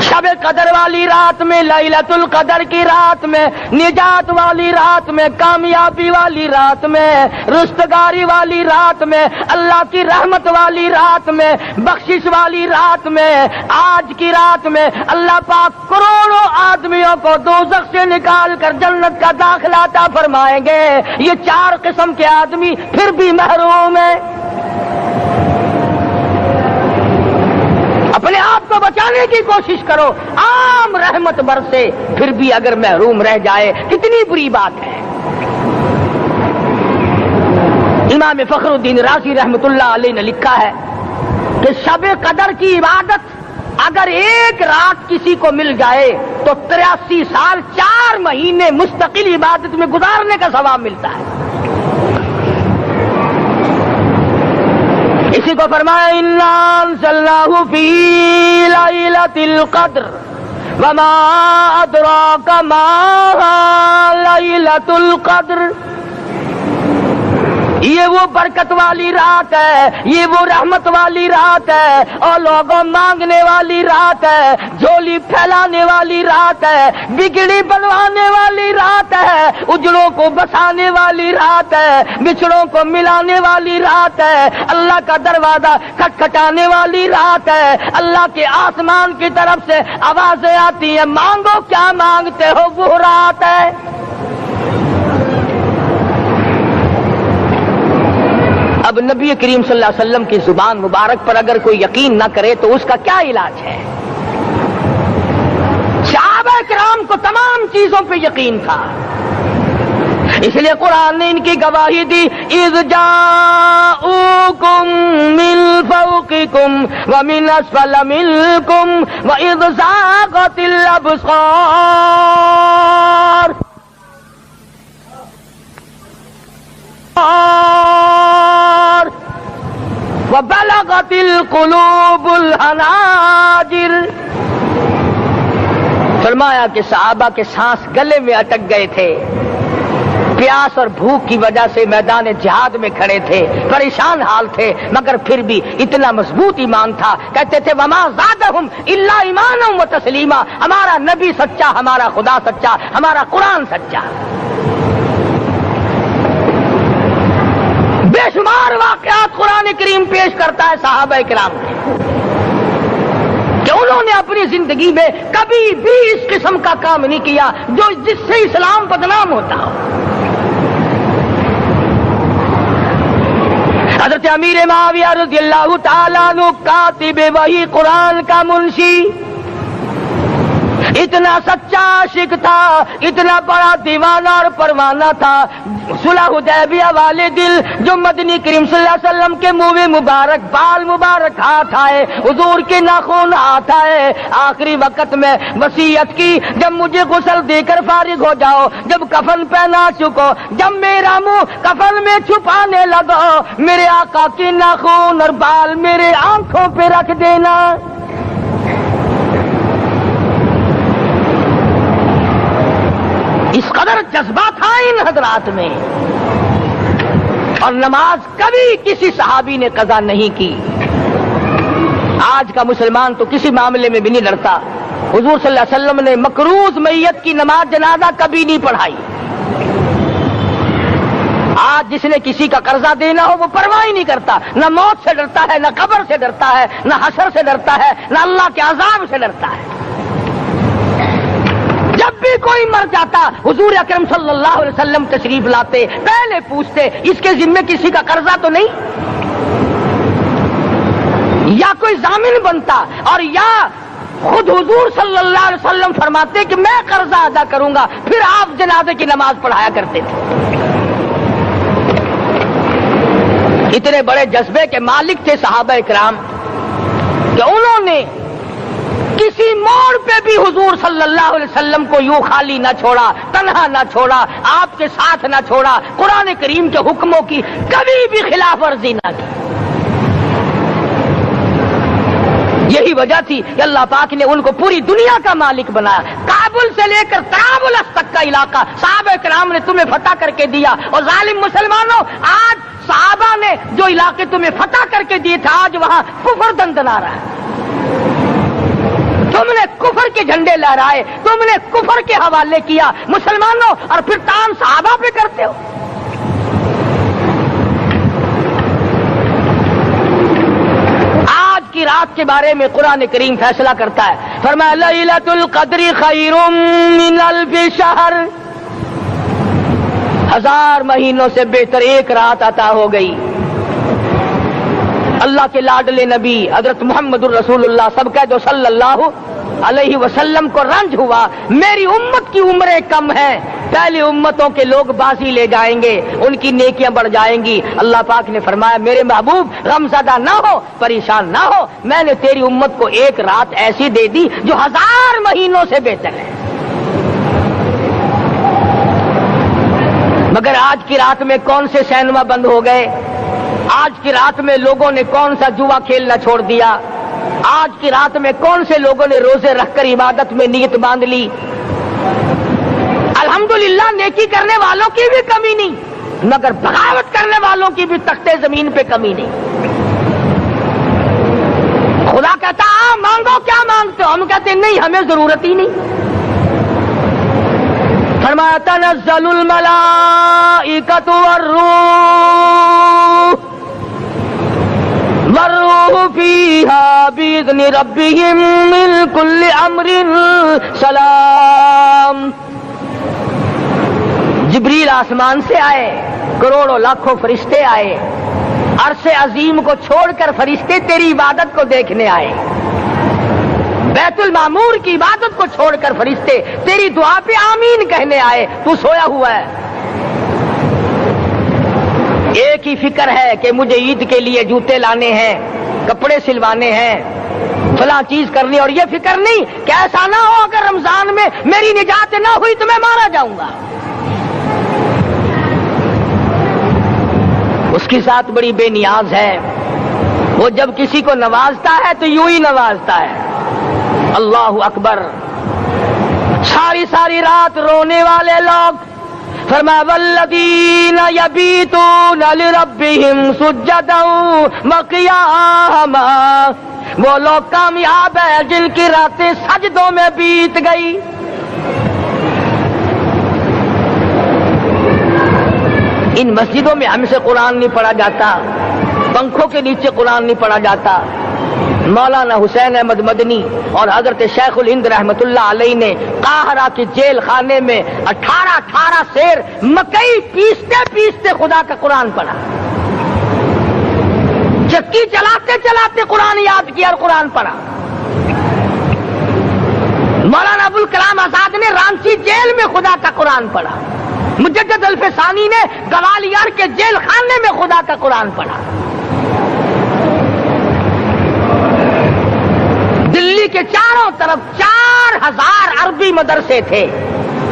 S1: شب قدر والی رات میں، لیلۃ القدر کی رات میں، نجات والی رات میں، کامیابی والی رات میں، رستگاری والی رات میں، اللہ کی رحمت والی رات میں، بخشش والی رات میں، آج کی رات میں اللہ پاک کروڑوں آدمیوں کو دوزخ سے نکال کر جنت کا داخلہ عطا فرمائیں گے۔ یہ 4 قسم کے آدمی پھر بھی محروم ہیں۔ اپنے آپ کو بچانے کی کوشش کرو، عام رحمت برسے پھر بھی اگر محروم رہ جائے کتنی بری بات ہے۔ امام فخر الدین رازی رحمت اللہ علیہ نے لکھا ہے کہ شب قدر کی عبادت اگر ایک رات کسی کو مل جائے تو 83 سال 4 مہینے مستقل عبادت میں گزارنے کا ثواب ملتا ہے۔ اسی کو فرمایا انا انزلناہ فی لیلۃ القدر وما ادراک ما لیلۃ القدر۔ یہ وہ برکت والی رات ہے، یہ وہ رحمت والی رات ہے، اور لوگوں مانگنے والی رات ہے، جھولی پھیلانے والی رات ہے، بگڑی بنوانے والی رات ہے، اجڑوں کو بسانے والی رات ہے، بچڑوں کو ملانے والی رات ہے، اللہ کا دروازہ کھٹکھٹانے والی رات ہے، اللہ کے آسمان کی طرف سے آوازیں آتی ہیں، مانگو کیا مانگتے ہو، وہ رات ہے۔ اب نبی کریم صلی اللہ علیہ وسلم کی زبان مبارک پر اگر کوئی یقین نہ کرے تو اس کا کیا علاج ہے؟ صحابہ کرام کو تمام چیزوں پہ یقین تھا، اس لیے قرآن نے ان کی گواہی دی، اذ جاؤکم من فوقکم ومن اسفل منکم واذ زاغت الابصار وبلغت القلوب الحناجر۔ فرمایا کہ صحابہ کے سانس گلے میں اٹک گئے تھے، پیاس اور بھوک کی وجہ سے میدان جہاد میں کھڑے تھے، پریشان حال تھے، مگر پھر بھی اتنا مضبوط ایمان تھا، کہتے تھے وما زادہم الا ایمانا و تسلیما، ہمارا نبی سچا، ہمارا خدا سچا، ہمارا قرآن سچا۔ بے شمار واقعات قرآن کریم پیش کرتا ہے صحابہ کرام کے کہ انہوں نے اپنی زندگی میں کبھی بھی اس قسم کا کام نہیں کیا جو جس سے اسلام بدنام ہوتا ہو۔ حضرت امیر معاویہ رضی اللہ تعالیٰ عنہ کاتب وحی قرآن کا منشی، اتنا سچا عاشق تھا، اتنا بڑا دیوانہ اور پروانہ تھا، صلح حدیبیہ والے دل جو مدنی کریم صلی اللہ علیہ وسلم کے منہ مبارک، بال مبارک ہاتھ آئے، حضور کے ناخن ہاتھ آئے، آخری وقت میں وصیت کی جب مجھے غسل دے کر فارغ ہو جاؤ، جب کفن پہنا چکو، جب میرا منہ کفن میں چھپانے لگو، میرے آقا کے ناخن اور بال میرے آنکھوں پہ رکھ دینا۔ اس قدر جذبہ تھا ان حضرات میں، اور نماز کبھی کسی صحابی نے قضا نہیں کی۔ آج کا مسلمان تو کسی معاملے میں بھی نہیں لڑتا۔ حضور صلی اللہ علیہ وسلم نے مقروض میت کی نماز جنازہ کبھی نہیں پڑھائی۔ آج جس نے کسی کا قرضہ دینا ہو وہ پرواہ ہی نہیں کرتا، نہ موت سے ڈرتا ہے، نہ قبر سے ڈرتا ہے، نہ حشر سے ڈرتا ہے، نہ اللہ کے عذاب سے ڈرتا ہے۔ جب بھی کوئی مر جاتا حضور اکرم صلی اللہ علیہ وسلم تشریف لاتے، پہلے پوچھتے اس کے ذمے کسی کا قرضہ تو نہیں، یا کوئی ضامن بنتا، اور یا خود حضور صلی اللہ علیہ وسلم فرماتے کہ میں قرضہ ادا کروں گا، پھر آپ جنازے کی نماز پڑھایا کرتے تھے۔ اتنے بڑے جذبے کے مالک تھے صحابہ کرام کہ انہوں نے کسی موڑ پہ بھی حضور صلی اللہ علیہ وسلم کو یوں خالی نہ چھوڑا، تنہا نہ چھوڑا، آپ کے ساتھ نہ چھوڑا، قرآن کریم کے حکموں کی کبھی بھی خلاف ورزی نہ کی۔ یہی وجہ تھی کہ اللہ پاک نے ان کو پوری دنیا کا مالک بنایا، کابل سے لے کر طرابلس تک کا علاقہ صحابہ کرام نے تمہیں فتح کر کے دیا۔ اور ظالم مسلمانوں، آج صحابہ نے جو علاقے تمہیں فتح کر کے دیے تھے، آج وہاں کفر دندنا رہا ہے۔ تم نے کفر کے جھنڈے لہرائے، تم نے کفر کے حوالے کیا مسلمانوں، اور پھر تان صحابہ پہ کرتے ہو۔ کی رات کے بارے میں قرآن کریم فیصلہ کرتا ہے، فرمایا لیلۃ القدر خیر من الف شہر، 1000 مہینوں سے بہتر ایک رات عطا ہو گئی۔ اللہ کے لاڈلے نبی حضرت محمد الرسول اللہ سب کہہ دو صلی اللہ علیہ وسلم کو رنج ہوا، میری امت کی عمریں کم ہیں، پہلی امتوں کے لوگ بازی لے جائیں گے، ان کی نیکیاں بڑھ جائیں گی۔ اللہ پاک نے فرمایا میرے محبوب غمزدہ نہ ہو، پریشان نہ ہو، میں نے تیری امت کو ایک رات ایسی دے دی جو 1000 مہینوں سے بہتر ہے۔ مگر آج کی رات میں کون سے سینما بند ہو گئے؟ آج کی رات میں لوگوں نے کون سا جوا کھیلنا چھوڑ دیا؟ آج کی رات میں کون سے لوگوں نے روزے رکھ کر عبادت میں نیت باندھ لی؟ الحمدللہ نیکی کرنے والوں کی بھی کمی نہیں، مگر بغاوت کرنے والوں کی بھی تختے زمین پہ کمی نہیں۔ خدا کہتا مانگو کیا مانگتے ہو، ہم کہتے نہیں ہمیں ضرورت ہی نہیں۔ فرمایا تنزل الملائکۃ والروح فیہا بإذن ربہم من کل امر سلام۔ جبریل آسمان سے آئے، کروڑوں لاکھوں فرشتے آئے، عرش عظیم کو چھوڑ کر فرشتے تیری عبادت کو دیکھنے آئے، بیت المعمور کی عبادت کو چھوڑ کر فرشتے تیری دعا پہ آمین کہنے آئے، تو سویا ہوا ہے۔ ایک ہی فکر ہے کہ مجھے عید کے لیے جوتے لانے ہیں، کپڑے سلوانے ہیں، فلاں چیز کرنی، اور یہ فکر نہیں کہ ایسا نہ ہو اگر رمضان میں میری نجات نہ ہوئی تو میں مارا جاؤں گا۔ اس کی ذات بڑی بے نیاز ہے، وہ جب کسی کو نوازتا ہے تو یوں ہی نوازتا ہے۔ اللہ اکبر۔ ساری رات رونے والے لوگ، فرمایا والذین یبیتون لربہم سجدا وقیاما، وہ لوگ کامیاب ہیں جن کی راتیں سجدوں میں بیت گئی۔ ان مسجدوں میں ہم سے قرآن نہیں پڑھا جاتا، پنکھوں کے نیچے قرآن نہیں پڑھا جاتا۔ مولانا حسین احمد مدنی اور حضرت شیخ الہند رحمت اللہ علیہ نے قاہرہ کے جیل خانے میں 18 سیر مکئی پیستے پیستے خدا کا قرآن پڑھا، چکی چلاتے چلاتے قرآن یاد کیا اور قرآن پڑھا۔ مولانا ابوالکلام آزاد نے رانچی جیل میں خدا کا قرآن پڑھا، مجدد الفسانی نے گوالیار کے جیل خانے میں خدا کا قرآن پڑھا۔ دلی کے چاروں طرف 4000 عربی مدرسے تھے،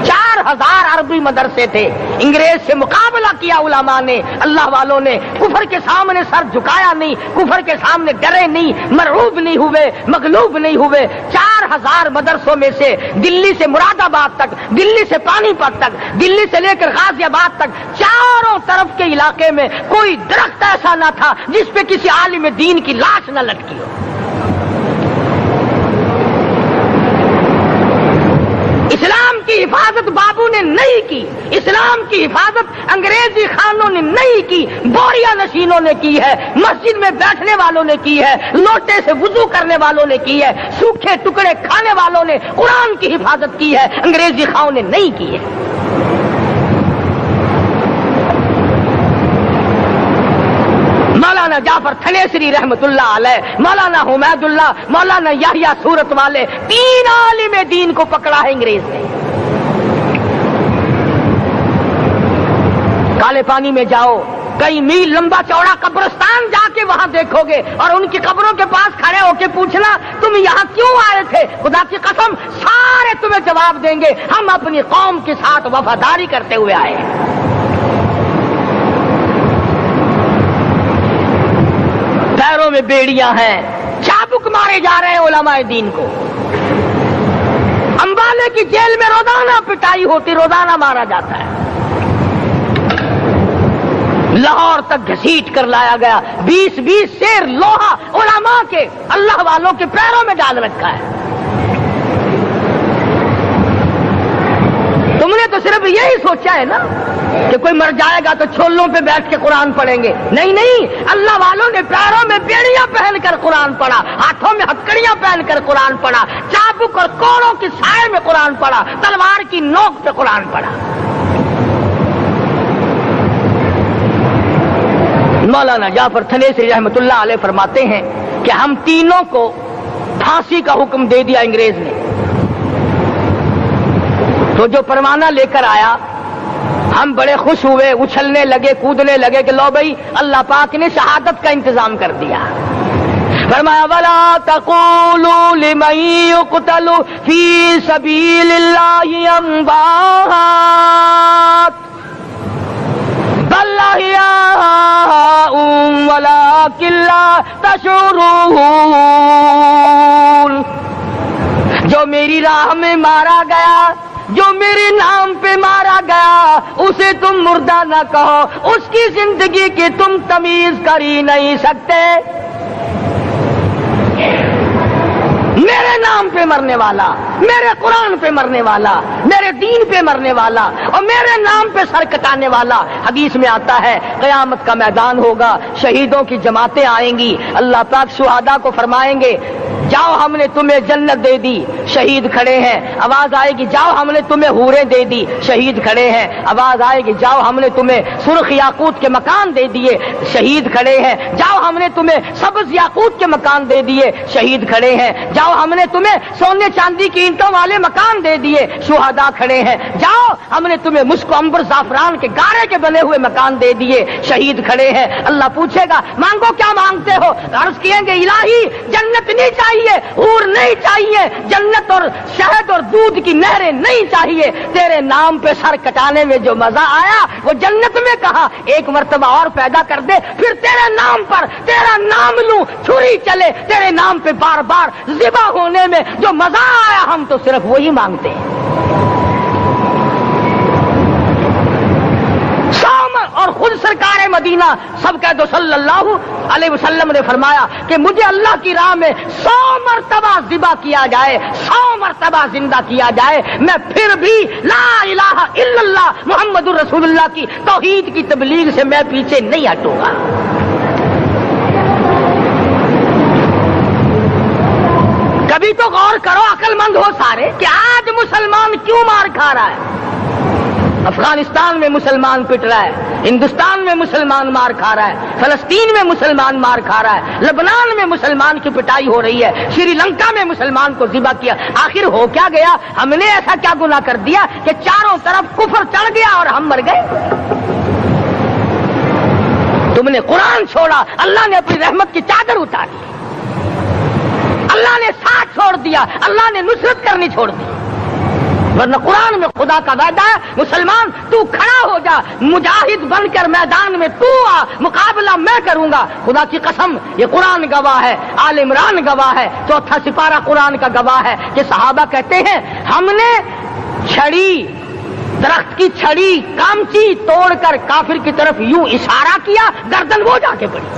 S1: 4000 عربی مدرسے تھے۔ انگریز سے مقابلہ کیا علماء نے، اللہ والوں نے، کفر کے سامنے سر جھکایا نہیں، کفر کے سامنے ڈرے نہیں، مرعوب نہیں ہوئے، مغلوب نہیں ہوئے۔ 4000 مدرسوں میں سے دلی سے مراد آباد تک، دلی سے پانی پت تک، دلی سے لے کر غازی آباد تک، چاروں طرف کے علاقے میں کوئی درخت ایسا نہ تھا جس پہ کسی عالم دین کی لاش نہ لٹکی ہو۔ اسلام کی حفاظت بابو نے نہیں کی، اسلام کی حفاظت انگریزی خانوں نے نہیں کی، بوریا نشینوں نے کی ہے، مسجد میں بیٹھنے والوں نے کی ہے، لوٹے سے وضو کرنے والوں نے کی ہے، سوکھے ٹکڑے کھانے والوں نے قرآن کی حفاظت کی ہے، انگریزی خانوں نے نہیں کی ہے۔ مولانا جعفر تھنیسری رحمت اللہ علیہ، مولانا حمید اللہ، مولانا یحییٰ صورت والے، 3 عالم دین کو پکڑا ہے انگریز نے۔ کالے پانی میں جاؤ، کئی میل لمبا چوڑا قبرستان جا کے وہاں دیکھو گے اور ان کی قبروں کے پاس کھڑے ہو کے پوچھنا تم یہاں کیوں آئے تھے، خدا کی قسم سارے تمہیں جواب دیں گے ہم اپنی قوم کے ساتھ وفاداری کرتے ہوئے آئے ہیں۔ پیروں میں بیڑیاں ہیں، چابک مارے جا رہے ہیں علماء دین کو۔ امبالے کی جیل میں روزانہ پٹائی ہوتی، روزانہ مارا جاتا ہے۔ لاہور تک گھسیٹ کر لایا گیا، 20 سیر لوہا علماء کے، اللہ والوں کے پیروں میں ڈال رکھا ہے۔ تم نے تو صرف یہی سوچا ہے نا کہ کوئی مر جائے گا تو چھولوں پہ بیٹھ کے قرآن پڑھیں گے، نہیں نہیں، اللہ والوں نے پیروں میں بیڑیاں پہن کر قرآن پڑھا، ہاتھوں میں ہتکڑیاں پہن کر قرآن پڑھا، چابک اور کوڑوں کی سائے میں قرآن پڑھا، تلوار کی نوک پہ قرآن پڑھا۔ مولانا جعفر تھنیسری رحمۃ اللہ علیہ فرماتے ہیں کہ ہم تینوں کو پھانسی کا حکم دے دیا انگریز نے، تو جو پروانہ لے کر آیا ہم بڑے خوش ہوئے، اچھلنے لگے، کودنے لگے کہ لو بھائی اللہ پاک نے شہادت کا انتظام کر دیا۔ فرمایا وَلَا تَقُولُوا لِمَن يُقْتَلُ فِي سَبِيلِ اللَّهِ أَمْوَاتٌ بَلْ أَحْيَاءٌ وَلَٰكِن لَّا تَشْعُرُونَ۔ جو میری راہ میں مارا گیا، جو میرے نام پہ مارا گیا، اسے تم مردہ نہ کہو، اس کی زندگی کی تم تمیز کر ہی نہیں سکتے۔ میرے نام پہ مرنے والا، میرے قرآن پہ مرنے والا، میرے دین پہ مرنے والا اور میرے نام پہ سر کٹانے والا، حدیث میں آتا ہے قیامت کا میدان ہوگا، شہیدوں کی جماعتیں آئیں گی، اللہ پاک شہداء کو فرمائیں گے جاؤ ہم نے تمہیں جنت دے دی، شہید کھڑے ہیں، آواز آئے گی جاؤ ہم نے تمہیں حوریں دے دی، شہید کھڑے ہیں، آواز آئے گی جاؤ ہم نے تمہیں سرخ یاقوت کے مکان دے دیے، شہید کھڑے ہیں، جاؤ ہم نے تمہیں سبز یاقوت کے مکان دے دیے، شہید کھڑے ہیں، جاؤ ہم نے تمہیں سونے چاندی کی اینٹوں والے مکان دے دیے، شہداء کھڑے ہیں، جاؤ ہم نے تمہیں مشک و عنبر زعفران کے گارے کے بنے ہوئے مکان دے دیے، شہید کھڑے ہیں۔ اللہ پوچھے گا مانگو کیا مانگتے ہو؟ عرض کیے گے الہی جنت نہیں چاہیے، حور نہیں چاہیے، جنت اور شہد اور دودھ کی نہریں نہیں چاہیے، تیرے نام پہ سر کٹانے میں جو مزہ آیا وہ جنت میں کہا، ایک مرتبہ اور پیدا کر دے، پھر تیرے نام پر تیرا نام لوں، چھری چلے تیرے نام پہ بار بار ذبح ہونے میں جو مزہ آیا، ہم تو صرف وہی مانگتے ہیں۔ اور خود سرکار مدینہ سب کہہ دو صلی اللہ علیہ وسلم نے فرمایا کہ مجھے اللہ کی راہ میں 100 مرتبہ ذبح کیا جائے، 100 مرتبہ زندہ کیا جائے، میں پھر بھی لا الہ الا اللہ محمد الرسول اللہ کی توحید کی تبلیغ سے میں پیچھے نہیں ہٹوں گا۔ کبھی تو غور کرو عقل مند ہو سارے کہ آج مسلمان کیوں مار کھا رہا ہے؟ افغانستان میں مسلمان پٹ رہا ہے، ہندوستان میں مسلمان مار کھا رہا ہے، فلسطین میں مسلمان مار کھا رہا ہے، لبنان میں مسلمان کی پٹائی ہو رہی ہے، شری لنکا میں مسلمان کو ذبح کیا۔ آخر ہو کیا گیا؟ ہم نے ایسا کیا گناہ کر دیا کہ چاروں طرف کفر چڑھ گیا اور ہم مر گئے؟ تم نے قرآن چھوڑا، اللہ نے اپنی رحمت کی چادر اتاری، اللہ نے ساتھ چھوڑ دیا، اللہ نے نصرت کرنی چھوڑ دی، ورنہ قرآن میں خدا کا وعدہ ہے مسلمان تو کھڑا ہو جا، مجاہد بن کر میدان میں تو آ، مقابلہ میں کروں گا۔ خدا کی قسم یہ قرآن گواہ ہے، آل عمران گواہ ہے، 4واں سپارہ قرآن کا گواہ ہے کہ صحابہ کہتے ہیں ہم نے چھڑی، درخت کی چھڑی کامچی توڑ کر کافر کی طرف یوں اشارہ کیا، گردن وہ جا کے پڑی۔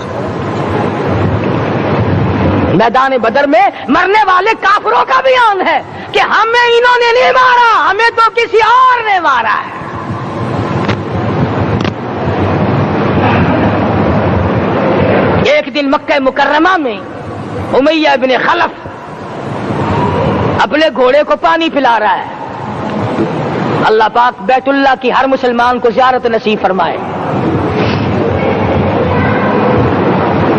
S1: میدان بدر میں مرنے والے کافروں کا بیان ہے کہ ہمیں انہوں نے نہیں مارا، ہمیں تو کسی اور نے مارا ہے۔ ایک دن مکہ مکرمہ میں امیہ ابن خلف اپنے گھوڑے کو پانی پلا رہا ہے۔ اللہ پاک بیت اللہ کی ہر مسلمان کو زیارت نصیب فرمائے۔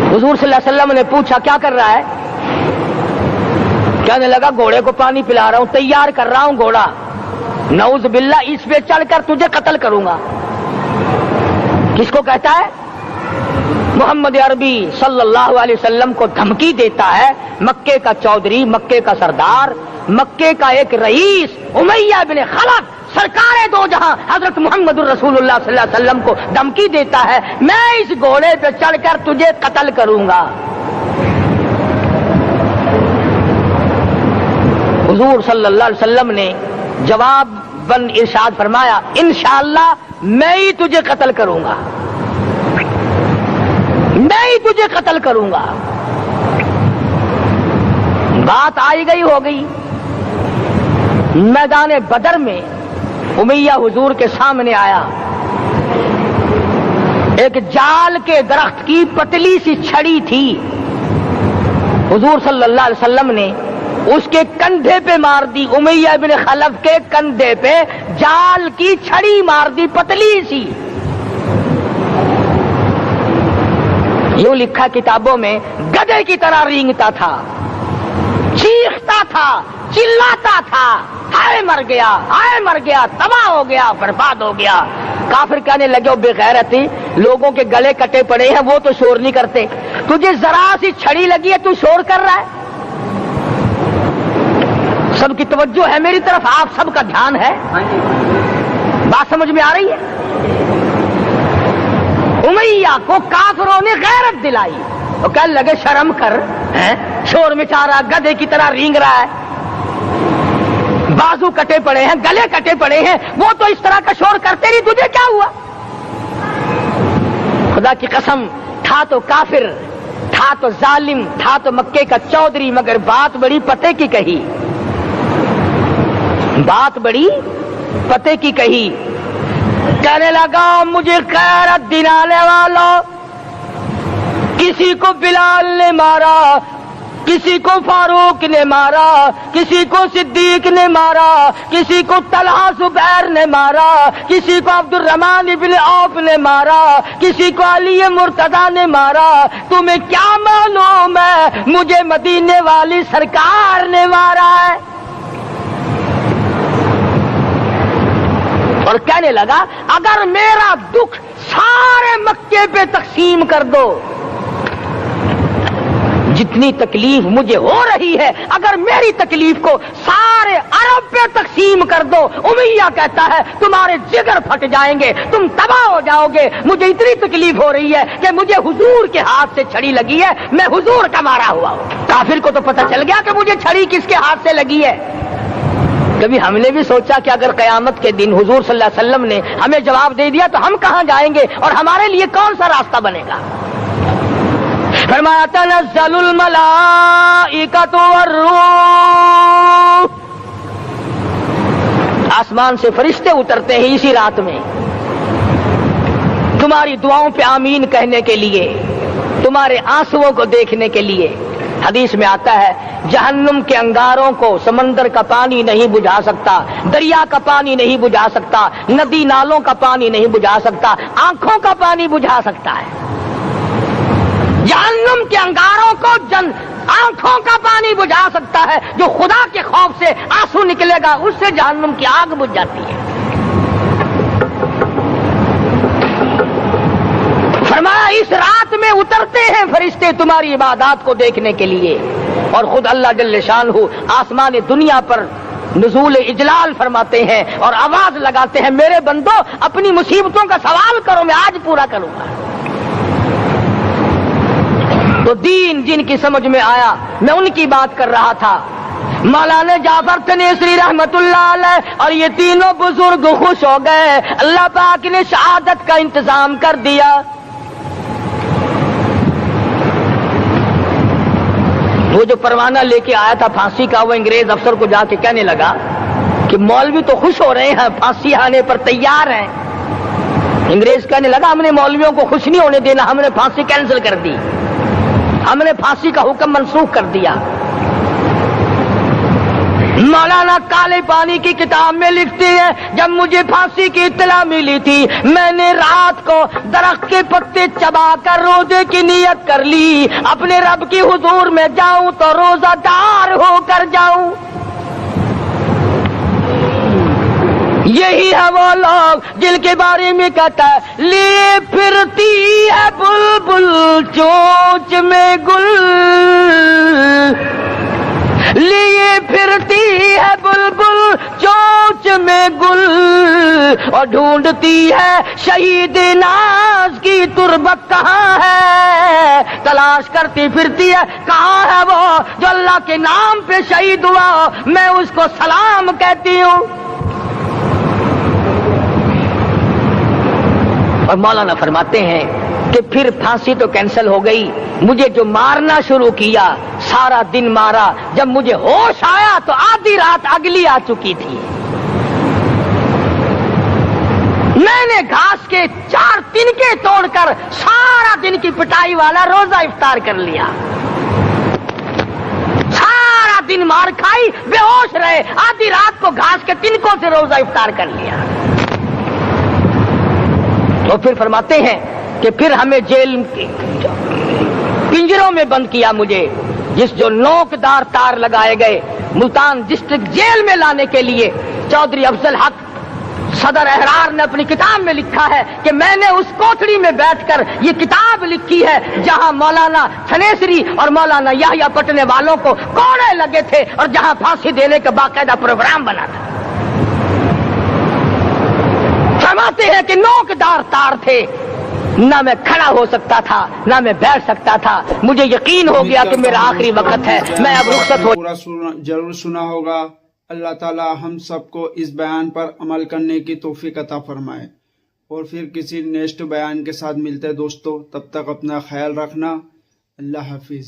S1: حضور صلی اللہ علیہ وسلم نے پوچھا کیا کر رہا ہے؟ کہنے لگا گھوڑے کو پانی پلا رہا ہوں، تیار کر رہا ہوں گھوڑا، نعوذ باللہ اس پہ چڑھ کر تجھے قتل کروں گا۔ کس کو کہتا ہے؟ محمد عربی صلی اللہ علیہ وسلم کو دھمکی دیتا ہے، مکے کا چودھری، مکے کا سردار، مکے کا ایک رئیس امیہ بن خلف سرکار دو جہاں حضرت محمد الرسول اللہ صلی اللہ علیہ وسلم کو دھمکی دیتا ہے، میں اس گھوڑے پہ چڑھ کر تجھے قتل کروں گا۔ حضور صلی اللہ علیہ وسلم نے جواب بن ارشاد فرمایا، انشاءاللہ میں ہی تجھے قتل کروں گا، میں ہی تجھے قتل کروں گا۔ بات آئی گئی ہو گئی۔ میدان بدر میں امیہ حضور کے سامنے آیا، ایک جال کے درخت کی پتلی سی چھڑی تھی، حضور صلی اللہ علیہ وسلم نے اس کے کندھے پہ مار دی، امیہ بن خلف کے کندھے پہ جال کی چھڑی مار دی پتلی سی۔ یوں لکھا کتابوں میں، گدھے کی طرح رینگتا تھا، چیختا تھا، چلاتا تھا، ہائے مر گیا، ہائے مر گیا، تباہ ہو گیا، برباد ہو گیا۔ کافر کہنے لگے، بے غیرتی، لوگوں کے گلے کٹے پڑے ہیں، وہ تو شور نہیں کرتے، تجھے ذرا سی چھڑی لگی ہے تو شور کر رہا ہے۔ سب کی توجہ ہے میری طرف، آپ سب کا دھیان ہے، بات سمجھ میں آ رہی ہے؟ امیہ کو کافروں نے غیرت دلائی، وہ کہنے لگے شرم کر، شور مچا رہا، گدھے کی طرح رینگ رہا ہے، بازو کٹے پڑے ہیں، گلے کٹے پڑے ہیں، وہ تو اس طرح کا شور کرتے نہیں، تجھے کیا ہوا؟ خدا کی قسم، تھا تو کافر، تھا تو ظالم، تھا تو مکے کا چودھری، مگر بات بڑی پتے کی کہی، بات بڑی پتے کی کہی۔ کہنے لگا، مجھے غیرت دلانے والوں، کسی کو بلال نے مارا، کسی کو فاروق نے مارا، کسی کو صدیق نے مارا، کسی کو طلحہ زبیر نے مارا، کسی کو عبد الرحمن بن عوف نے مارا، کسی کو علی مرتضی نے مارا، تمہیں کیا معلوم ہے مجھے مدینے والی سرکار نے مارا ہے؟ اور کہنے لگا، اگر میرا دکھ سارے مکے پہ تقسیم کر دو، جتنی تکلیف مجھے ہو رہی ہے اگر میری تکلیف کو سارے عرب پہ تقسیم کر دو، امیہ کہتا ہے تمہارے جگر پھٹ جائیں گے، تم تباہ ہو جاؤ گے، مجھے اتنی تکلیف ہو رہی ہے کہ مجھے حضور کے ہاتھ سے چھڑی لگی ہے، میں حضور کا مارا ہوا ہوں۔ کافر کو تو پتہ چل گیا کہ مجھے چھڑی کس کے ہاتھ سے لگی ہے۔ کبھی ہم نے بھی سوچا کہ اگر قیامت کے دن حضور صلی اللہ علیہ وسلم نے ہمیں جواب دے دیا تو ہم کہاں جائیں گے اور ہمارے لیے کون سا راستہ بنے گا؟ فرمایا، تنزل الملائکۃ والروح، آسمان سے فرشتے اترتے ہیں اسی رات میں، تمہاری دعاؤں پہ آمین کہنے کے لیے، تمہارے آنسوؤں کو دیکھنے کے لیے۔ حدیث میں آتا ہے، جہنم کے انگاروں کو سمندر کا پانی نہیں بجھا سکتا، دریا کا پانی نہیں بجھا سکتا، ندی نالوں کا پانی نہیں بجھا سکتا، آنکھوں کا پانی بجھا سکتا ہے۔ جہنم کے انگاروں کو آنکھوں کا پانی بجھا سکتا ہے، جو خدا کے خوف سے آنسو نکلے گا اس سے جہنم کی آگ بجھ جاتی ہے۔ فرمایا، اس رات میں اترتے ہیں فرشتے تمہاری عبادات کو دیکھنے کے لیے، اور خود اللہ جل شانہ آسمان دنیا پر نزول اجلال فرماتے ہیں اور آواز لگاتے ہیں، میرے بندو اپنی مصیبتوں کا سوال کرو، میں آج پورا کروں گا۔ تو دین جن کی سمجھ میں آیا، میں ان کی بات کر رہا تھا، مولانا جعفر تنیسری رحمت اللہ علیہ اور یہ تینوں بزرگ خوش ہو گئے، اللہ پاک نے شہادت کا انتظام کر دیا۔ وہ جو پروانہ لے کے آیا تھا پھانسی کا، وہ انگریز افسر کو جا کے کہنے لگا کہ مولوی تو خوش ہو رہے ہیں، پھانسی آنے پر تیار ہیں۔ انگریز کہنے لگا، ہم نے مولویوں کو خوش نہیں ہونے دینا، ہم نے پھانسی کینسل کر دی، ہم نے پھانسی کا حکم منسوخ کر دیا۔ مولانا کالے پانی کی کتاب میں لکھتے ہیں، جب مجھے پھانسی کی اطلاع ملی تھی میں نے رات کو درخت کے پتے چبا کر روزے کی نیت کر لی، اپنے رب کی حضور میں جاؤں تو روزہ دار ہو کر جاؤں۔ یہی ہے وہ لوگ جن کے بارے میں کہتا ہے، لیے پھرتی ہے بلبل چونچ میں گل لیے پھرتی ہے بلبل چونچ میں گل اور ڈھونڈتی ہے شہید ناز کی تربت کہاں ہے تلاش کرتی پھرتی ہے کہاں ہے وہ جو اللہ کے نام پہ شہید ہوا میں اس کو سلام کہتی ہوں. اور مولانا فرماتے ہیں کہ پھر پھانسی تو کینسل ہو گئی, مجھے جو مارنا شروع کیا سارا دن مارا, جب مجھے ہوش آیا تو آدھی رات اگلی آ چکی تھی. میں نے گھاس کے 4 تنکے توڑ کر سارا دن کی پٹائی والا روزہ افطار کر لیا. سارا دن مار کھائی, بے ہوش رہے, آدھی رات کو گھاس کے تنکوں سے روزہ افطار کر لیا. تو پھر فرماتے ہیں کہ پھر ہمیں جیل پنجروں میں بند کیا مجھے, جس جو نوکدار تار لگائے گئے ملتان ڈسٹرکٹ جیل میں لانے کے لیے. چودھری افضل حق صدر احرار نے اپنی کتاب میں لکھا ہے کہ میں نے اس کوٹڑی میں بیٹھ کر یہ کتاب لکھی ہے جہاں مولانا تھنیسری اور مولانا یحییٰ پٹنے والوں کو کوڑے لگے تھے اور جہاں پھانسی دینے کا باقاعدہ پروگرام بنا تھا. فرماتے ہیں کہ نوکدار تار تھے, نہ میں کھڑا ہو سکتا تھا نہ میں بیٹھ سکتا تھا. مجھے یقین ہو گیا کہ میرا آخری وقت ہے, میں اب رخصت ہو.
S2: پورا ضرور سنا ہوگا. اللہ تعالی ہم سب کو اس بیان پر عمل کرنے کی توفیق عطا فرمائے. اور پھر کسی نیکسٹ بیان کے ساتھ ملتے دوستو, تب تک اپنا خیال رکھنا. اللہ حافظ.